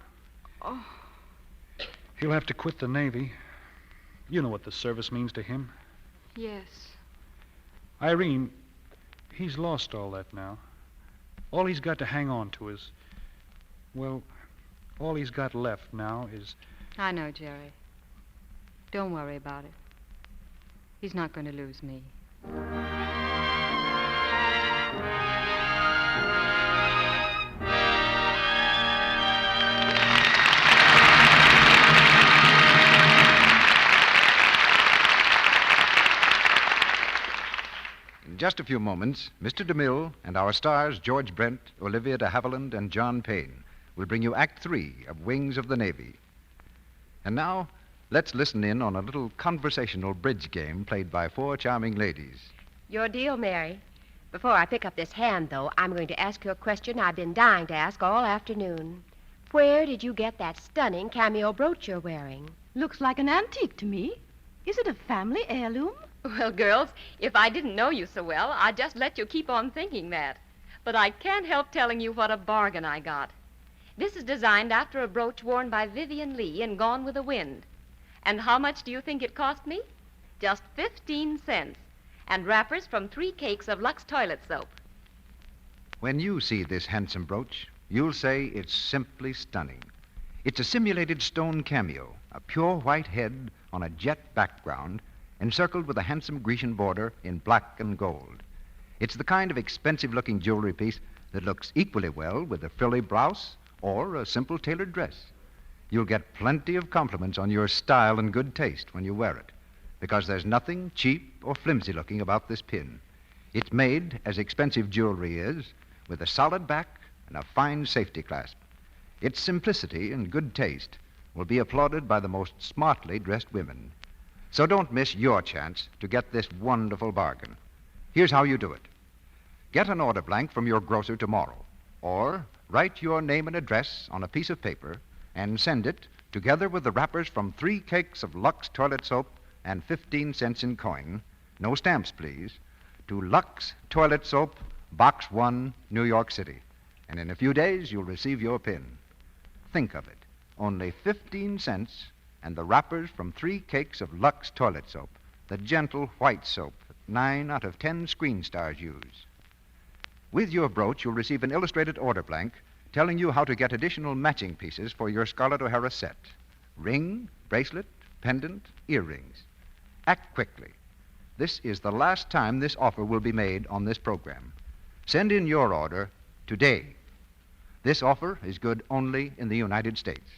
Oh. He'll have to quit the Navy. You know what the service means to him. Yes. Irene, he's lost all that now. All he's got to hang on to is... Well, all he's got left now is... I know, Jerry. Don't worry about it. He's not going to lose me. In just a few moments, Mr. DeMille and our stars, George Brent, Olivia de Havilland, and John Payne, will bring you Act 3 of Wings of the Navy. And now, let's listen in on a little conversational bridge game played by 4 charming ladies. Your deal, Mary. Before I pick up this hand, though, I'm going to ask you a question I've been dying to ask all afternoon. Where did you get that stunning cameo brooch you're wearing? Looks like an antique to me. Is it a family heirloom? Well, girls, if I didn't know you so well, I'd just let you keep on thinking that. But I can't help telling you what a bargain I got. This is designed after a brooch worn by Vivian Lee in Gone with the Wind. And how much do you think it cost me? Just 15 cents. And wrappers from 3 cakes of Lux toilet soap. When you see this handsome brooch, you'll say it's simply stunning. It's a simulated stone cameo, a pure white head on a jet background, encircled with a handsome Grecian border in black and gold. It's the kind of expensive-looking jewelry piece that looks equally well with a frilly blouse or a simple tailored dress. You'll get plenty of compliments on your style and good taste when you wear it, because there's nothing cheap or flimsy-looking about this pin. It's made, as expensive jewelry is, with a solid back and a fine safety clasp. Its simplicity and good taste will be applauded by the most smartly dressed women. So don't miss your chance to get this wonderful bargain. Here's how you do it. Get an order blank from your grocer tomorrow, or write your name and address on a piece of paper and send it, together with the wrappers from 3 cakes of Lux toilet soap and 15 cents in coin, no stamps, please, to Lux Toilet Soap, Box 1, New York City. And in a few days, you'll receive your pin. Think of it. Only 15 cents and the wrappers from 3 cakes of Lux toilet soap, the gentle white soap that 9 out of 10 screen stars use. With your brooch, you'll receive an illustrated order blank telling you how to get additional matching pieces for your Scarlett O'Hara set. Ring, bracelet, pendant, earrings. Act quickly. This is the last time this offer will be made on this program. Send in your order today. This offer is good only in the United States.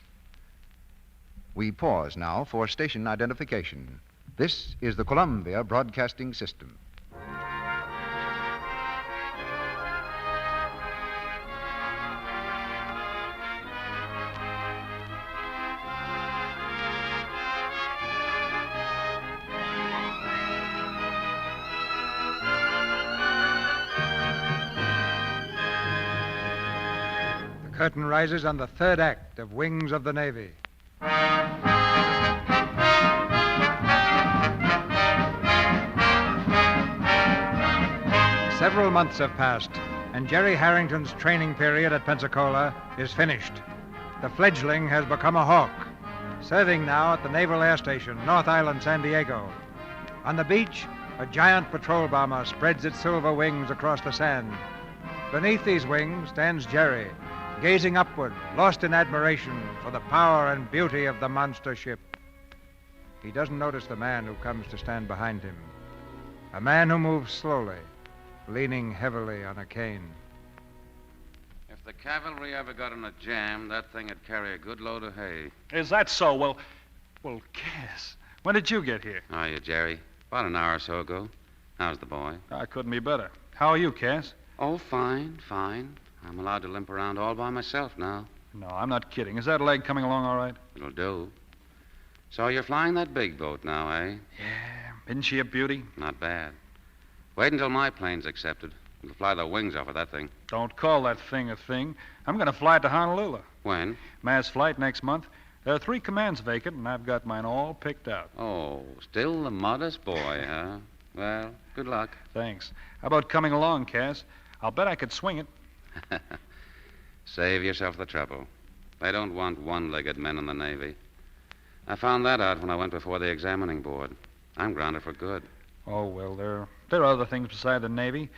We pause now for station identification. This is the Columbia Broadcasting System. The curtain rises on the 3rd act of Wings of the Navy. Several months have passed, and Jerry Harrington's training period at Pensacola is finished. The fledgling has become a hawk, serving now at the Naval Air Station, North Island, San Diego. On the beach, a giant patrol bomber spreads its silver wings across the sand. Beneath these wings stands Jerry, gazing upward, lost in admiration for the power and beauty of the monster ship. He doesn't notice the man who comes to stand behind him, a man who moves slowly, leaning heavily on a cane. If the cavalry ever got in a jam, that thing would carry a good load of hay. Is that so? Well, Cass, when did you get here? How are you, Jerry? About an hour or so ago. How's the boy? I couldn't be better. How are you, Cass? Oh, fine. I'm allowed to limp around all by myself now. No, I'm not kidding. Is that leg coming along all right? It'll do. So you're flying that big boat now, eh? Yeah. Isn't she a beauty? Not bad. Wait until my plane's accepted. We'll fly the wings off of that thing. Don't call that thing a thing. I'm going to fly it to Honolulu. When? Mass flight next month. There are 3 commands vacant, and I've got mine all picked out. Oh, still the modest boy, huh? Well, good luck. Thanks. How about coming along, Cass? I'll bet I could swing it. Save yourself the trouble. They don't want one-legged men in the Navy. I found that out when I went before the examining board. I'm grounded for good. Oh, well, there are other things beside the Navy.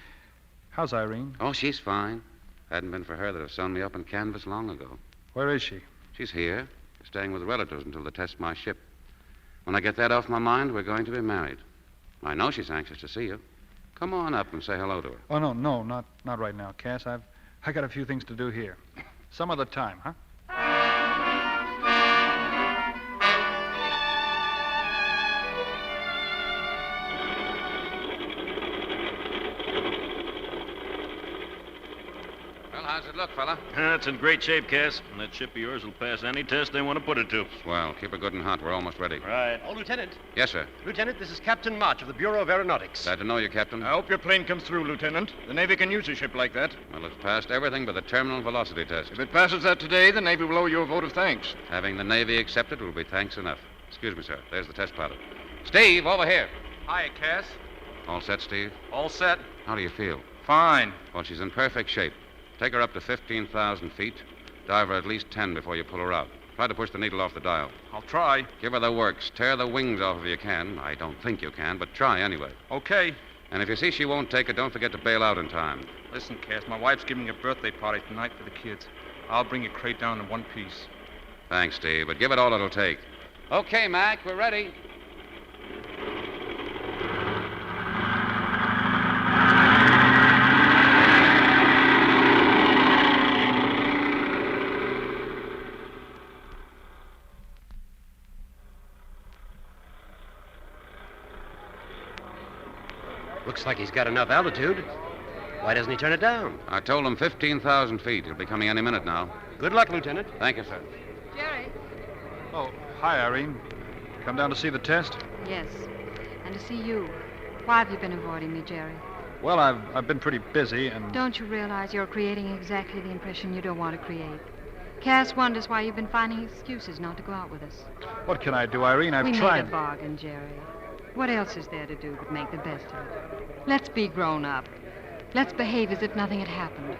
How's Irene? Oh, she's fine. Hadn't been for her, they'd have sewn me up in canvas long ago. Where is she? She's here, staying with relatives until they test my ship. When I get that off my mind, we're going to be married. I know she's anxious to see you. Come on up and say hello to her. Oh, no, not right now, Cass. I got a few things to do here. Some other time, huh? How's it look, fella? It's in great shape, Cass. And that ship of yours will pass any test they want to put it to. Swell. Keep her good and hot. We're almost ready. Right. Oh, Lieutenant. Yes, sir. Lieutenant, this is Captain March of the Bureau of Aeronautics. Glad to know you, Captain. I hope your plane comes through, Lieutenant. The Navy can use a ship like that. Well, it's passed everything but the terminal velocity test. If it passes that today, the Navy will owe you a vote of thanks. Having the Navy accept it will be thanks enough. Excuse me, sir. There's the test pilot. Steve, over here. Hi, Cass. All set, Steve? All set. How do you feel? Fine. Well, she's in perfect shape. Take her up to 15,000 feet. Dive her at least 10 before you pull her out. Try to push the needle off the dial. I'll try. Give her the works. Tear the wings off if you can. I don't think you can, but try anyway. Okay. And if you see she won't take it, don't forget to bail out in time. Listen, Cass, my wife's giving a birthday party tonight for the kids. I'll bring your crate down in one piece. Thanks, Steve, but give it all it'll take. Okay, Mac, we're ready. Looks like he's got enough altitude. Why doesn't he turn it down? I told him 15,000 feet. He'll be coming any minute now. Good luck, Lieutenant. Thank you, sir. Jerry? Oh, hi, Irene. Come down to see the test? Yes. And to see you. Why have you been avoiding me, Jerry? Well, I've been pretty busy and... Don't you realize you're creating exactly the impression you don't want to create? Cass wonders why you've been finding excuses not to go out with us. What can I do, Irene? I've we tried... made a bargain, Jerry. What else is there to do but make the best of it? Let's be grown up. Let's behave as if nothing had happened.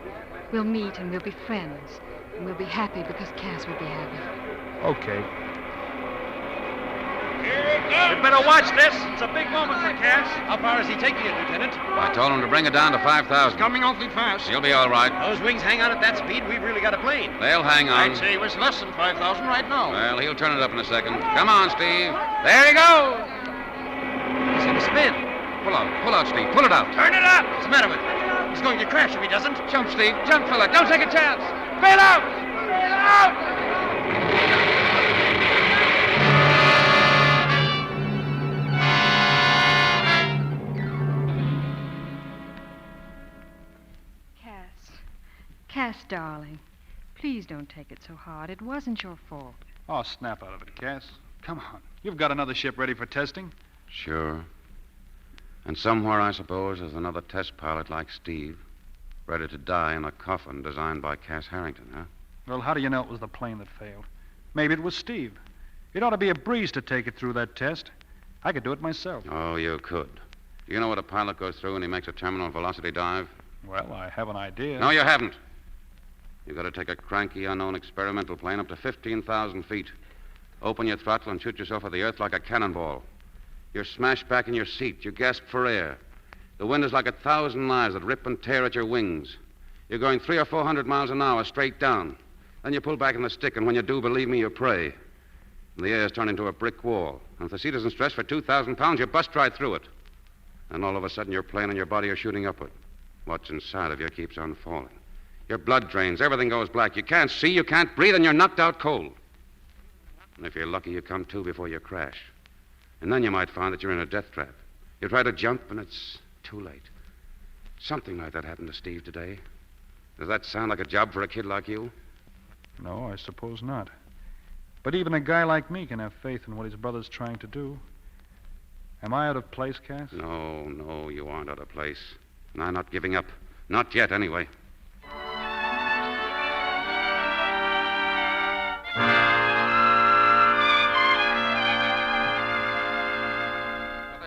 We'll meet and we'll be friends. And we'll be happy because Cass will be happy. Okay. You better watch this. It's a big moment for Cass. How far is he taking it, Lieutenant? I told him to bring it down to 5,000. Coming awfully fast. You'll be all right. Those wings hang on at that speed, we've really got a plane. They'll hang on. I'd say it was less than 5,000 right now. Well, he'll turn it up in a second. Come on, Steve. There he goes. He's going to spin. Pull out, Steve. Pull it out. Turn it up. What's the matter with him? He's going to crash if he doesn't. Jump, Steve. Jump, fella. Don't take a chance. Bail out. Bail out. Cass, darling, please don't take it so hard. It wasn't your fault. Oh, snap out of it, Cass. Come on. You've got another ship ready for testing? Sure. And somewhere, I suppose, there's another test pilot like Steve, ready to die in a coffin designed by Cass Harrington, huh? Well, how do you know it was the plane that failed? Maybe it was Steve. It ought to be a breeze to take it through that test. I could do it myself. Oh, you could. Do you know what a pilot goes through when he makes a terminal velocity dive? Well, I have an idea. No, you haven't. You've got to take a cranky, unknown experimental plane up to 15,000 feet. Open your throttle and shoot yourself at the earth like a cannonball. You're smashed back in your seat. You gasp for air. The wind is like 1,000 knives that rip and tear at your wings. You're going 300 or 400 miles an hour straight down. Then you pull back in the stick, and when you do, believe me, you pray. And the air's turned into a brick wall. And if the seat isn't stretched for 2,000 pounds, you bust right through it. And all of a sudden, your plane and your body are shooting upward. What's inside of you keeps on falling. Your blood drains. Everything goes black. You can't see, you can't breathe, and you're knocked out cold. And if you're lucky, you come to before you crash. And then you might find that you're in a death trap. You try to jump, and it's too late. Something like that happened to Steve today. Does that sound like a job for a kid like you? No, I suppose not. But even a guy like me can have faith in what his brother's trying to do. Am I out of place, Cass? No, you aren't out of place. And I'm not giving up. Not yet, anyway.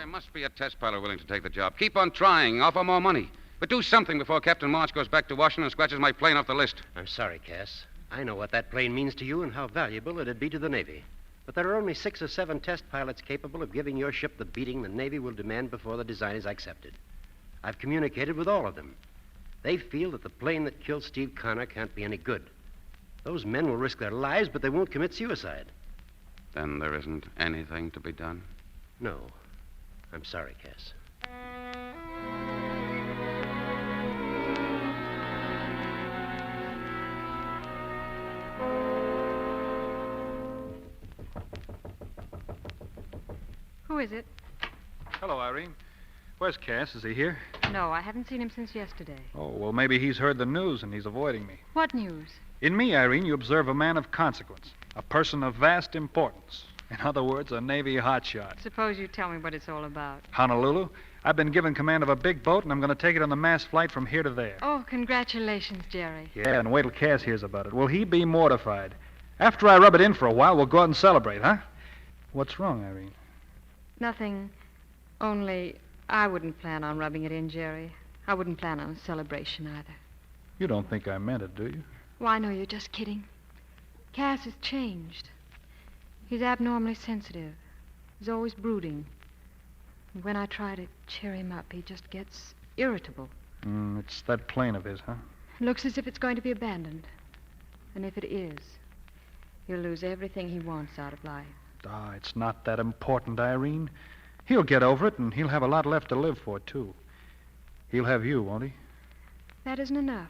Must be a test pilot willing to take the job. Keep on trying. Offer more money. But do something before Captain March goes back to Washington and scratches my plane off the list. I'm sorry, Cass. I know what that plane means to you and how valuable it'd be to the Navy. But there are only 6 or 7 test pilots capable of giving your ship the beating the Navy will demand before the design is accepted. I've communicated with all of them. They feel that the plane that killed Steve Connor can't be any good. Those men will risk their lives, but they won't commit suicide. Then there isn't anything to be done? No. I'm sorry, Cass. Who is it? Hello, Irene. Where's Cass? Is he here? No, I haven't seen him since yesterday. Oh, well, maybe he's heard the news and he's avoiding me. What news? In me, Irene, you observe a man of consequence, a person of vast importance. In other words, a Navy hotshot. Suppose you tell me what it's all about. Honolulu, I've been given command of a big boat, and I'm going to take it on the mass flight from here to there. Oh, congratulations, Jerry. Yeah, and wait till Cass hears about it. Will he be mortified? After I rub it in for a while, we'll go out and celebrate, huh? What's wrong, Irene? Nothing. Only I wouldn't plan on rubbing it in, Jerry. I wouldn't plan on a celebration either. You don't think I meant it, do you? Well, I know you're just kidding. Cass has changed. He's abnormally sensitive. He's always brooding. And when I try to cheer him up, he just gets irritable. It's that plane of his, huh? It looks as if it's going to be abandoned. And if it is, he'll lose everything he wants out of life. Ah, it's not that important, Irene. He'll get over it, and he'll have a lot left to live for, too. He'll have you, won't he? That isn't enough.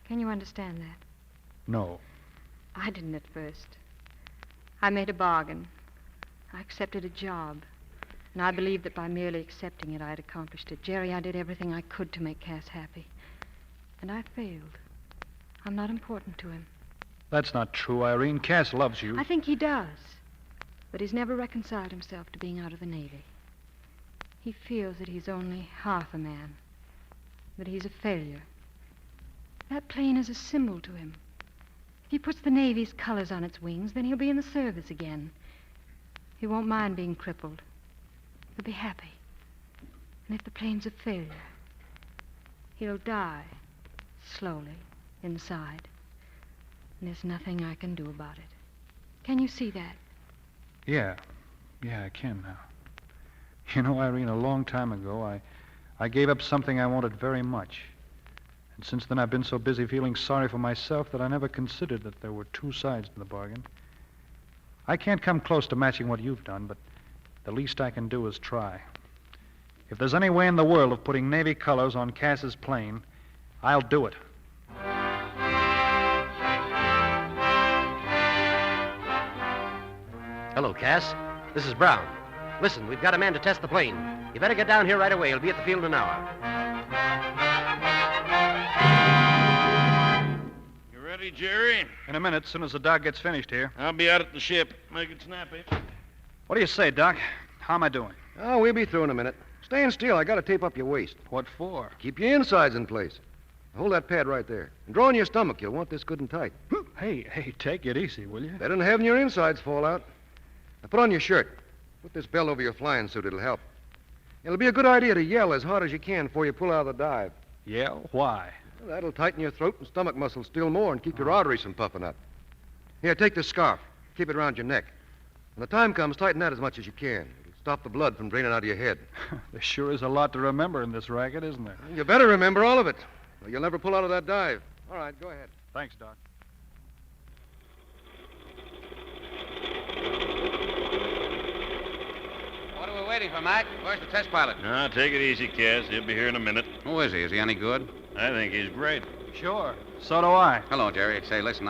Can you understand that? No. I didn't at first. I made a bargain. I accepted a job. And I believed that by merely accepting it, I had accomplished it. Jerry, I did everything I could to make Cass happy. And I failed. I'm not important to him. That's not true, Irene. Cass loves you. I think he does. But he's never reconciled himself to being out of the Navy. He feels that he's only half a man. That he's a failure. That plane is a symbol to him. If he puts the Navy's colors on its wings, then he'll be in the service again. He won't mind being crippled. He'll be happy. And if the plane's a failure, he'll die slowly inside. And there's nothing I can do about it. Can you see that? Yeah, I can now. You know, Irene, a long time ago, I gave up something I wanted very much. And since then, I've been so busy feeling sorry for myself that I never considered that there were two sides to the bargain. I can't come close to matching what you've done, but the least I can do is try. If there's any way in the world of putting Navy colors on Cass's plane, I'll do it. Hello, Cass. This is Brown. Listen, we've got a man to test the plane. You better get down here right away. He'll be at the field in an hour. You ready, Jerry? In a minute, as soon as the doc gets finished here. I'll be out at the ship. Make it snappy. What do you say, Doc? How am I doing? Oh, we'll be through in a minute. Stand still. I got to tape up your waist. What for? Keep your insides in place. Hold that pad right there. And draw on your stomach. You'll want this good and tight. Hey, take it easy, will you? Better than having your insides fall out. Now put on your shirt. Put this belt over your flying suit. It'll help. It'll be a good idea to yell as hard as you can before you pull out of the dive. Yell? Why? Well, that'll tighten your throat and stomach muscles still more and keep your arteries from puffing up. Here, take this scarf. Keep it around your neck. When the time comes, tighten that as much as you can. It'll stop the blood from draining out of your head. There sure is a lot to remember in this racket, isn't there? You better remember all of it, or you'll never pull out of that dive. All right, go ahead. Thanks, Doc. What are we waiting for, Mac? Where's the test pilot? Now, take it easy, Cass. He'll be here in a minute. Who is he? Is he any good? I think he's great. Sure. So do I. Hello, Jerry. Say, listen,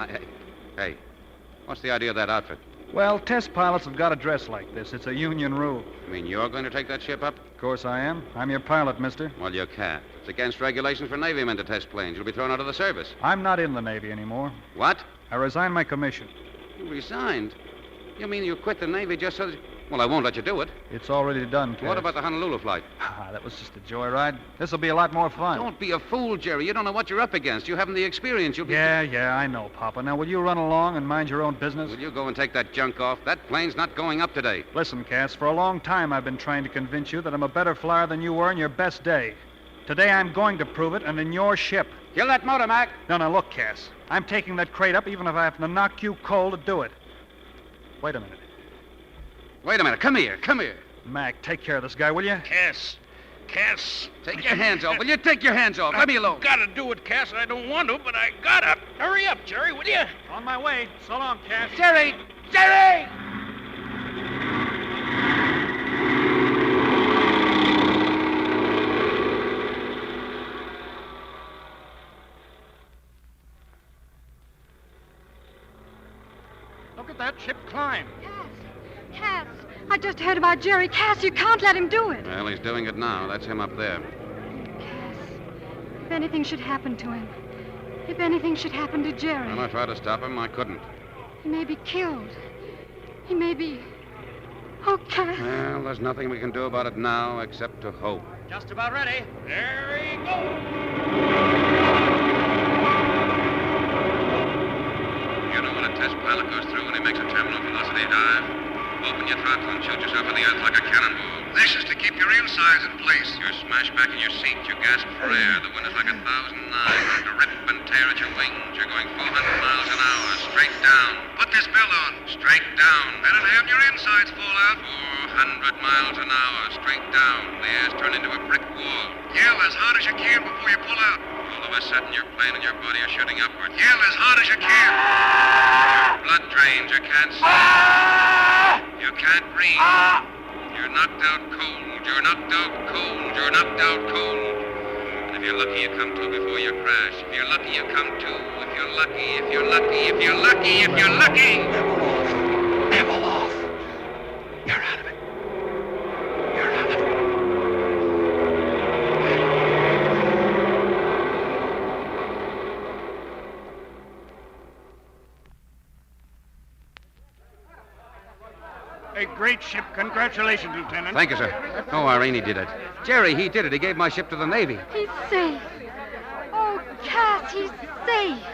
Hey, what's the idea of that outfit? Well, test pilots have got to dress like this. It's a union rule. You mean you're going to take that ship up? Of course I am. I'm your pilot, mister. Well, you can't. It's against regulations for Navy men to test planes. You'll be thrown out of the service. I'm not in the Navy anymore. What? I resigned my commission. You resigned? You mean you quit the Navy just so that... Well, I won't let you do it. It's already done, Cass. What about the Honolulu flight? That was just a joyride. This'll be a lot more fun. Don't be a fool, Jerry. You don't know what you're up against. You haven't the experience. You'll be... Yeah, I know, Papa. Now, will you run along and mind your own business? Will you go and take that junk off? That plane's not going up today. Listen, Cass, for a long time I've been trying to convince you that I'm a better flyer than you were in your best day. Today I'm going to prove it, and in your ship. Kill that motor, Mac. No, look, Cass. I'm taking that crate up even if I have to knock you cold to do it. Wait a minute. Wait a minute. Come here. Mac, take care of this guy, will you? Cass. Take your hands off. Will you take your hands off? Let me alone. Gotta do it, Cass. I don't want to, but I gotta. Hurry up, Jerry, will you? On my way. So long, Cass. Jerry! Look at that ship climb. Cass, I just heard about Jerry. Cass, you can't let him do it. Well, he's doing it now. That's him up there. If anything should happen to him, if anything should happen to Jerry, When I tried to stop him, I couldn't. he may be killed. He may be... Oh, Cass. Well, there's nothing we can do about it now except to hope. Just about ready. There he goes. You know when a test pilot goes through and he makes a terminal velocity dive? Open your throttle and shoot yourself in the earth like a cannonball. This is to keep your insides in place. You're smashed back in your seat. You gasp for air. The wind is like 1,000 knives to rip and tear at your wings. You're going 400 miles an hour, straight down. Put this belt on. Straight down. Better than having your insides fall out. 400 miles an hour, straight down. The air's turned into a brick wall. Yell as hard as you can before you pull out. All of a sudden, your plane and your body are shooting upward. Yell as hard as you can. Your blood drains. You can't see. You can't breathe. You're knocked out cold. You're knocked out cold. You're knocked out cold. And if you're lucky, you come to before you crash. If you're lucky, you come to. If you're lucky, if you're lucky, if you're lucky, if you're lucky. Level off. You're out of it. You're out of it. A great ship. Congratulations, Lieutenant. Thank you, sir. Oh, Irene, he did it. Jerry, he did it. He gave my ship to the Navy. He's safe. Oh, Cass, he's safe.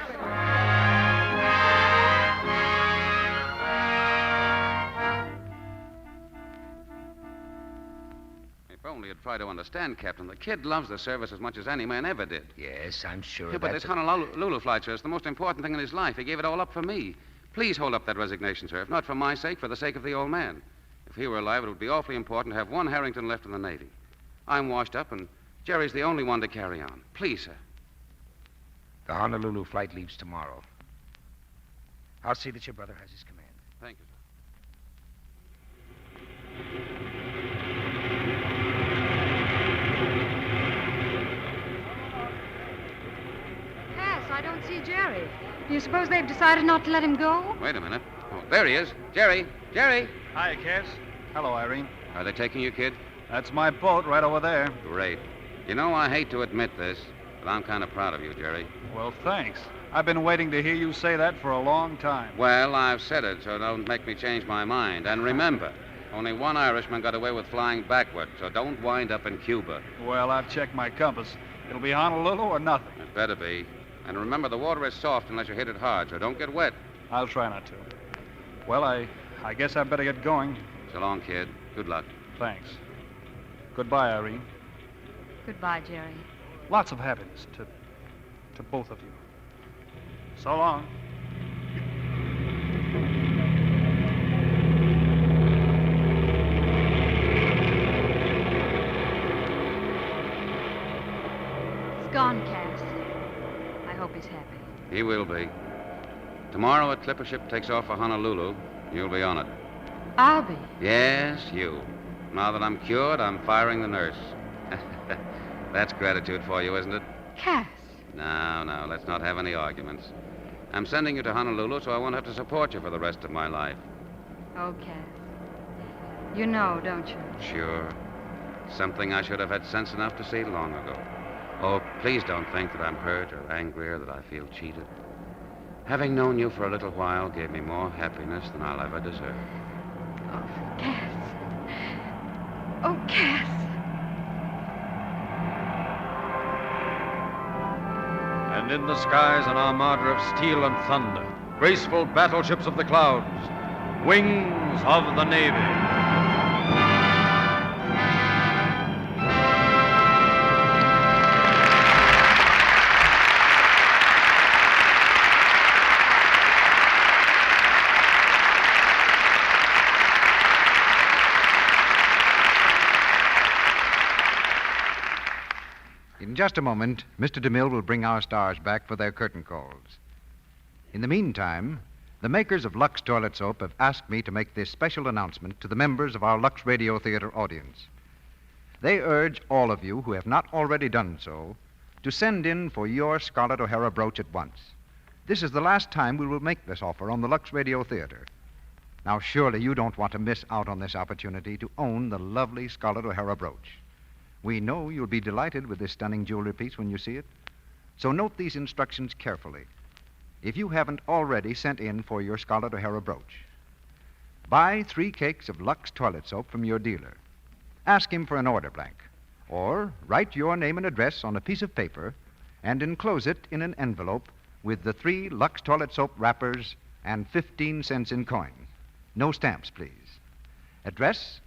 If only you'd try to understand, Captain. The kid loves the service as much as any man ever did. Yes, I'm sure Yeah, but this Honolulu flight, sir, is the most important thing in his life. He gave it all up for me. Please hold up that resignation, sir. If not for my sake, for the sake of the old man. If he were alive, it would be awfully important to have one Harrington left in the Navy. I'm washed up, and Jerry's the only one to carry on. Please, sir. The Honolulu flight leaves tomorrow. I'll see that your brother has his command. Thank you, sir. Cass, I don't see Jerry. Do you suppose they've decided not to let him go? Wait a minute. Oh, there he is. Jerry! Jerry! Hi, Cass. Hello, Irene. Are they taking you, kid? That's my boat right over there. Great. You know, I hate to admit this, but I'm kind of proud of you, Jerry. Well, thanks. I've been waiting to hear you say that for a long time. Well, I've said it, so don't make me change my mind. And remember, only one Irishman got away with flying backward, so don't wind up in Cuba. Well, I've checked my compass. It'll be Honolulu or nothing. It better be. And remember, the water is soft unless you hit it hard, so don't get wet. I'll try not to. Well, I guess I better get going. So long, kid. Good luck. Thanks. Goodbye, Irene. Goodbye, Jerry. Lots of happiness to both of you. So long. It's gone, Cass. I hope he's happy. He will be. Tomorrow, a clipper ship takes off for Honolulu. You'll be on it. I'll be. Yes, you. Now that I'm cured, I'm firing the nurse. That's gratitude for you, isn't it? Cass. No, let's not have any arguments. I'm sending you to Honolulu so I won't have to support you for the rest of my life. Oh, Cass. You know, don't you? Sure. Something I should have had sense enough to see long ago. Oh, please don't think that I'm hurt or angry or that I feel cheated. Having known you for a little while gave me more happiness than I'll ever deserve. Oh, Cass. Oh, Cass. And in the skies an armada of steel and thunder, graceful battleships of the clouds, wings of the Navy. In just a moment, Mr. DeMille will bring our stars back for their curtain calls. In the meantime, the makers of Lux Toilet Soap have asked me to make this special announcement to the members of our Lux Radio Theater audience. They urge all of you who have not already done so to send in for your Scarlett O'Hara brooch at once. This is the last time we will make this offer on the Lux Radio Theater. Now, surely you don't want to miss out on this opportunity to own the lovely Scarlett O'Hara brooch. We know you'll be delighted with this stunning jewelry piece when you see it. So note these instructions carefully. If you haven't already sent in for your Scarlett O'Hara brooch, buy 3 cakes of Lux Toilet Soap from your dealer. Ask him for an order blank. Or write your name and address on a piece of paper and enclose it in an envelope with the 3 Lux Toilet Soap wrappers and 15 cents in coin. No stamps, please. Address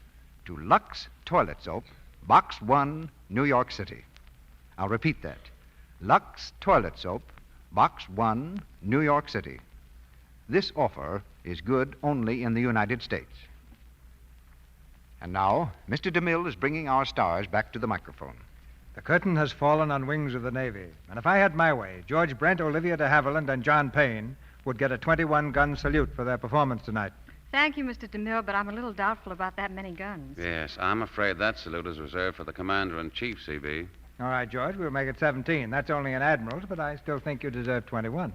to Lux Toilet Soap, Box 1, New York City. I'll repeat that. Lux Toilet Soap, Box 1, New York City. This offer is good only in the United States. And now, Mr. DeMille is bringing our stars back to the microphone. The curtain has fallen on Wings of the Navy. And if I had my way, George Brent, Olivia de Havilland, and John Payne would get a 21-gun salute for their performance tonight. Thank you, Mr. DeMille, but I'm a little doubtful about that many guns. Yes, I'm afraid that salute is reserved for the Commander-in-Chief, CB. All right, George, we'll make it 17. That's only an admiral's, but I still think you deserve 21.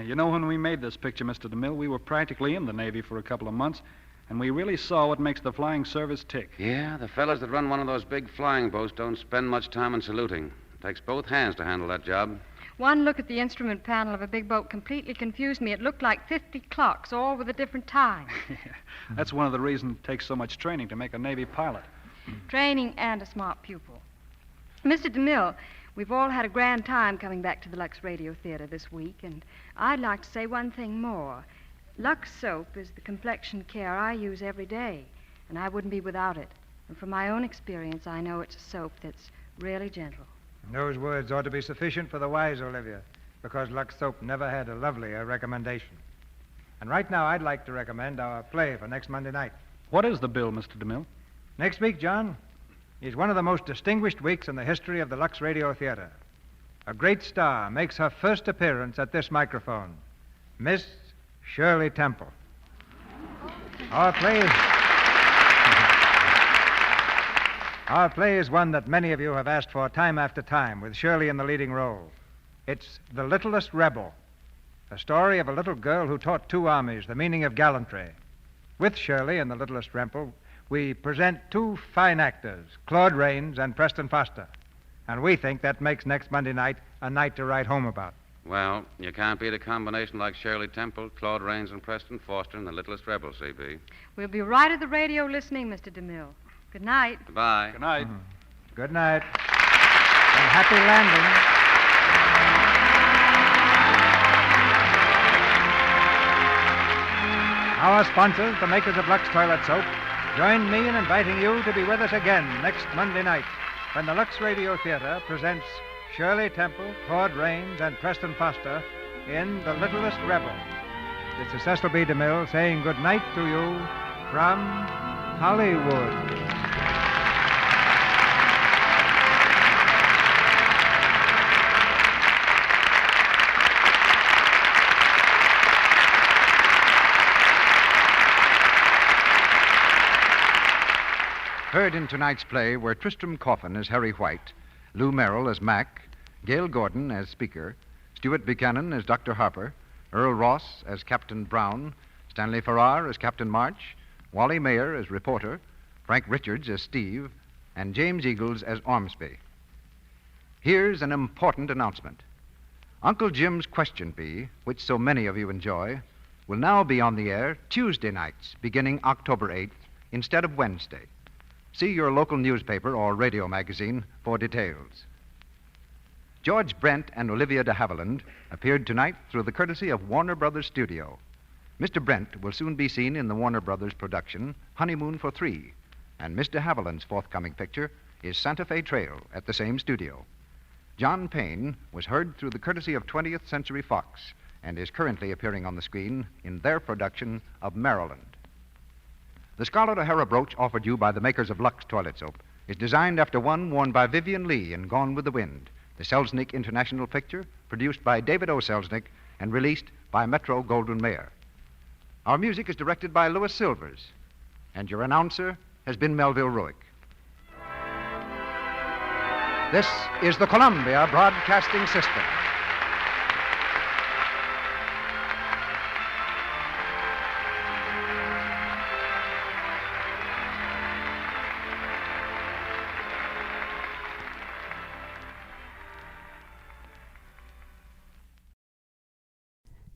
You know, when we made this picture, Mr. DeMille, we were practically in the Navy for a couple of months, and we really saw what makes the flying service tick. Yeah, the fellas that run one of those big flying boats don't spend much time in saluting. It takes both hands to handle that job. One look at the instrument panel of a big boat completely confused me. It looked like 50 clocks, all with a different time. That's one of the reasons it takes so much training to make a Navy pilot. Training and a smart pupil. Mr. DeMille, we've all had a grand time coming back to the Lux Radio Theater this week, and I'd like to say one thing more. Lux soap is the complexion care I use every day, and I wouldn't be without it. And from my own experience, I know it's a soap that's really gentle. Those words ought to be sufficient for the wise, Olivia, because Lux soap never had a lovelier recommendation. And right now, I'd like to recommend our play for next Monday night. What is the bill, Mr. DeMille? Next week, John, is one of the most distinguished weeks in the history of the Lux Radio Theater. A great star makes her first appearance at this microphone, Miss Shirley Temple. Our play is one that many of you have asked for time after time, with Shirley in the leading role. It's The Littlest Rebel, a story of a little girl who taught 2 armies the meaning of gallantry. With Shirley in The Littlest Rebel, we present 2 fine actors, Claude Rains and Preston Foster. And we think that makes next Monday night a night to write home about. Well, you can't beat a combination like Shirley Temple, Claude Rains, and Preston Foster in The Littlest Rebel, CB. We'll be right at the radio listening, Mr. DeMille. Good night. Goodbye. Good night. Good night. And happy landing. Our sponsors, the makers of Lux Toilet Soap, join me in inviting you to be with us again next Monday night when the Lux Radio Theater presents Shirley Temple, Claude Rains, and Preston Foster in The Littlest Rebel. This is Cecil B. DeMille saying good night to you from Hollywood. Heard in tonight's play were Tristram Coffin as Harry White, Lou Merrill as Mac, Gail Gordon as Speaker, Stuart Buchanan as Dr. Harper, Earl Ross as Captain Brown, Stanley Farrar as Captain March, Wally Mayer as Reporter, Frank Richards as Steve, and James Eagles as Ormsby. Here's an important announcement. Uncle Jim's Question Bee, which so many of you enjoy, will now be on the air Tuesday nights beginning October 8th instead of Wednesday. See your local newspaper or radio magazine for details. George Brent and Olivia de Havilland appeared tonight through the courtesy of Warner Brothers Studio. Mr. Brent will soon be seen in the Warner Brothers production Honeymoon for 3, and Miss de Havilland's forthcoming picture is Santa Fe Trail at the same studio. John Payne was heard through the courtesy of 20th Century Fox and is currently appearing on the screen in their production of Maryland. The Scarlett O'Hara brooch offered you by the makers of Lux Toilet Soap is designed after one worn by Vivian Lee in Gone with the Wind, the Selznick International picture, produced by David O. Selznick and released by Metro-Goldwyn-Mayer. Our music is directed by Louis Silvers, and your announcer has been Melville Ruick. This is the Columbia Broadcasting System.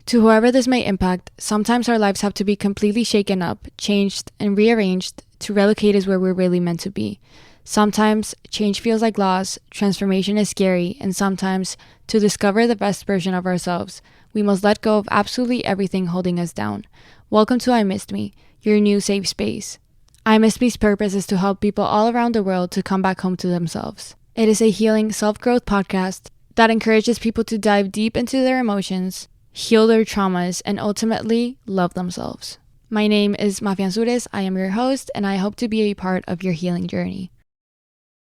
To whoever this may impact, sometimes our lives have to be completely shaken up, changed, and rearranged to relocate us where we're really meant to be. Sometimes change feels like loss, transformation is scary, and sometimes, to discover the best version of ourselves, we must let go of absolutely everything holding us down. Welcome to I Missed Me, your new safe space. I Missed Me's purpose is to help people all around the world to come back home to themselves. It is a healing, self-growth podcast that encourages people to dive deep into their emotions, heal their traumas, and ultimately love themselves. My name is Mafia Ansures. I am your host, and I hope to be a part of your healing journey.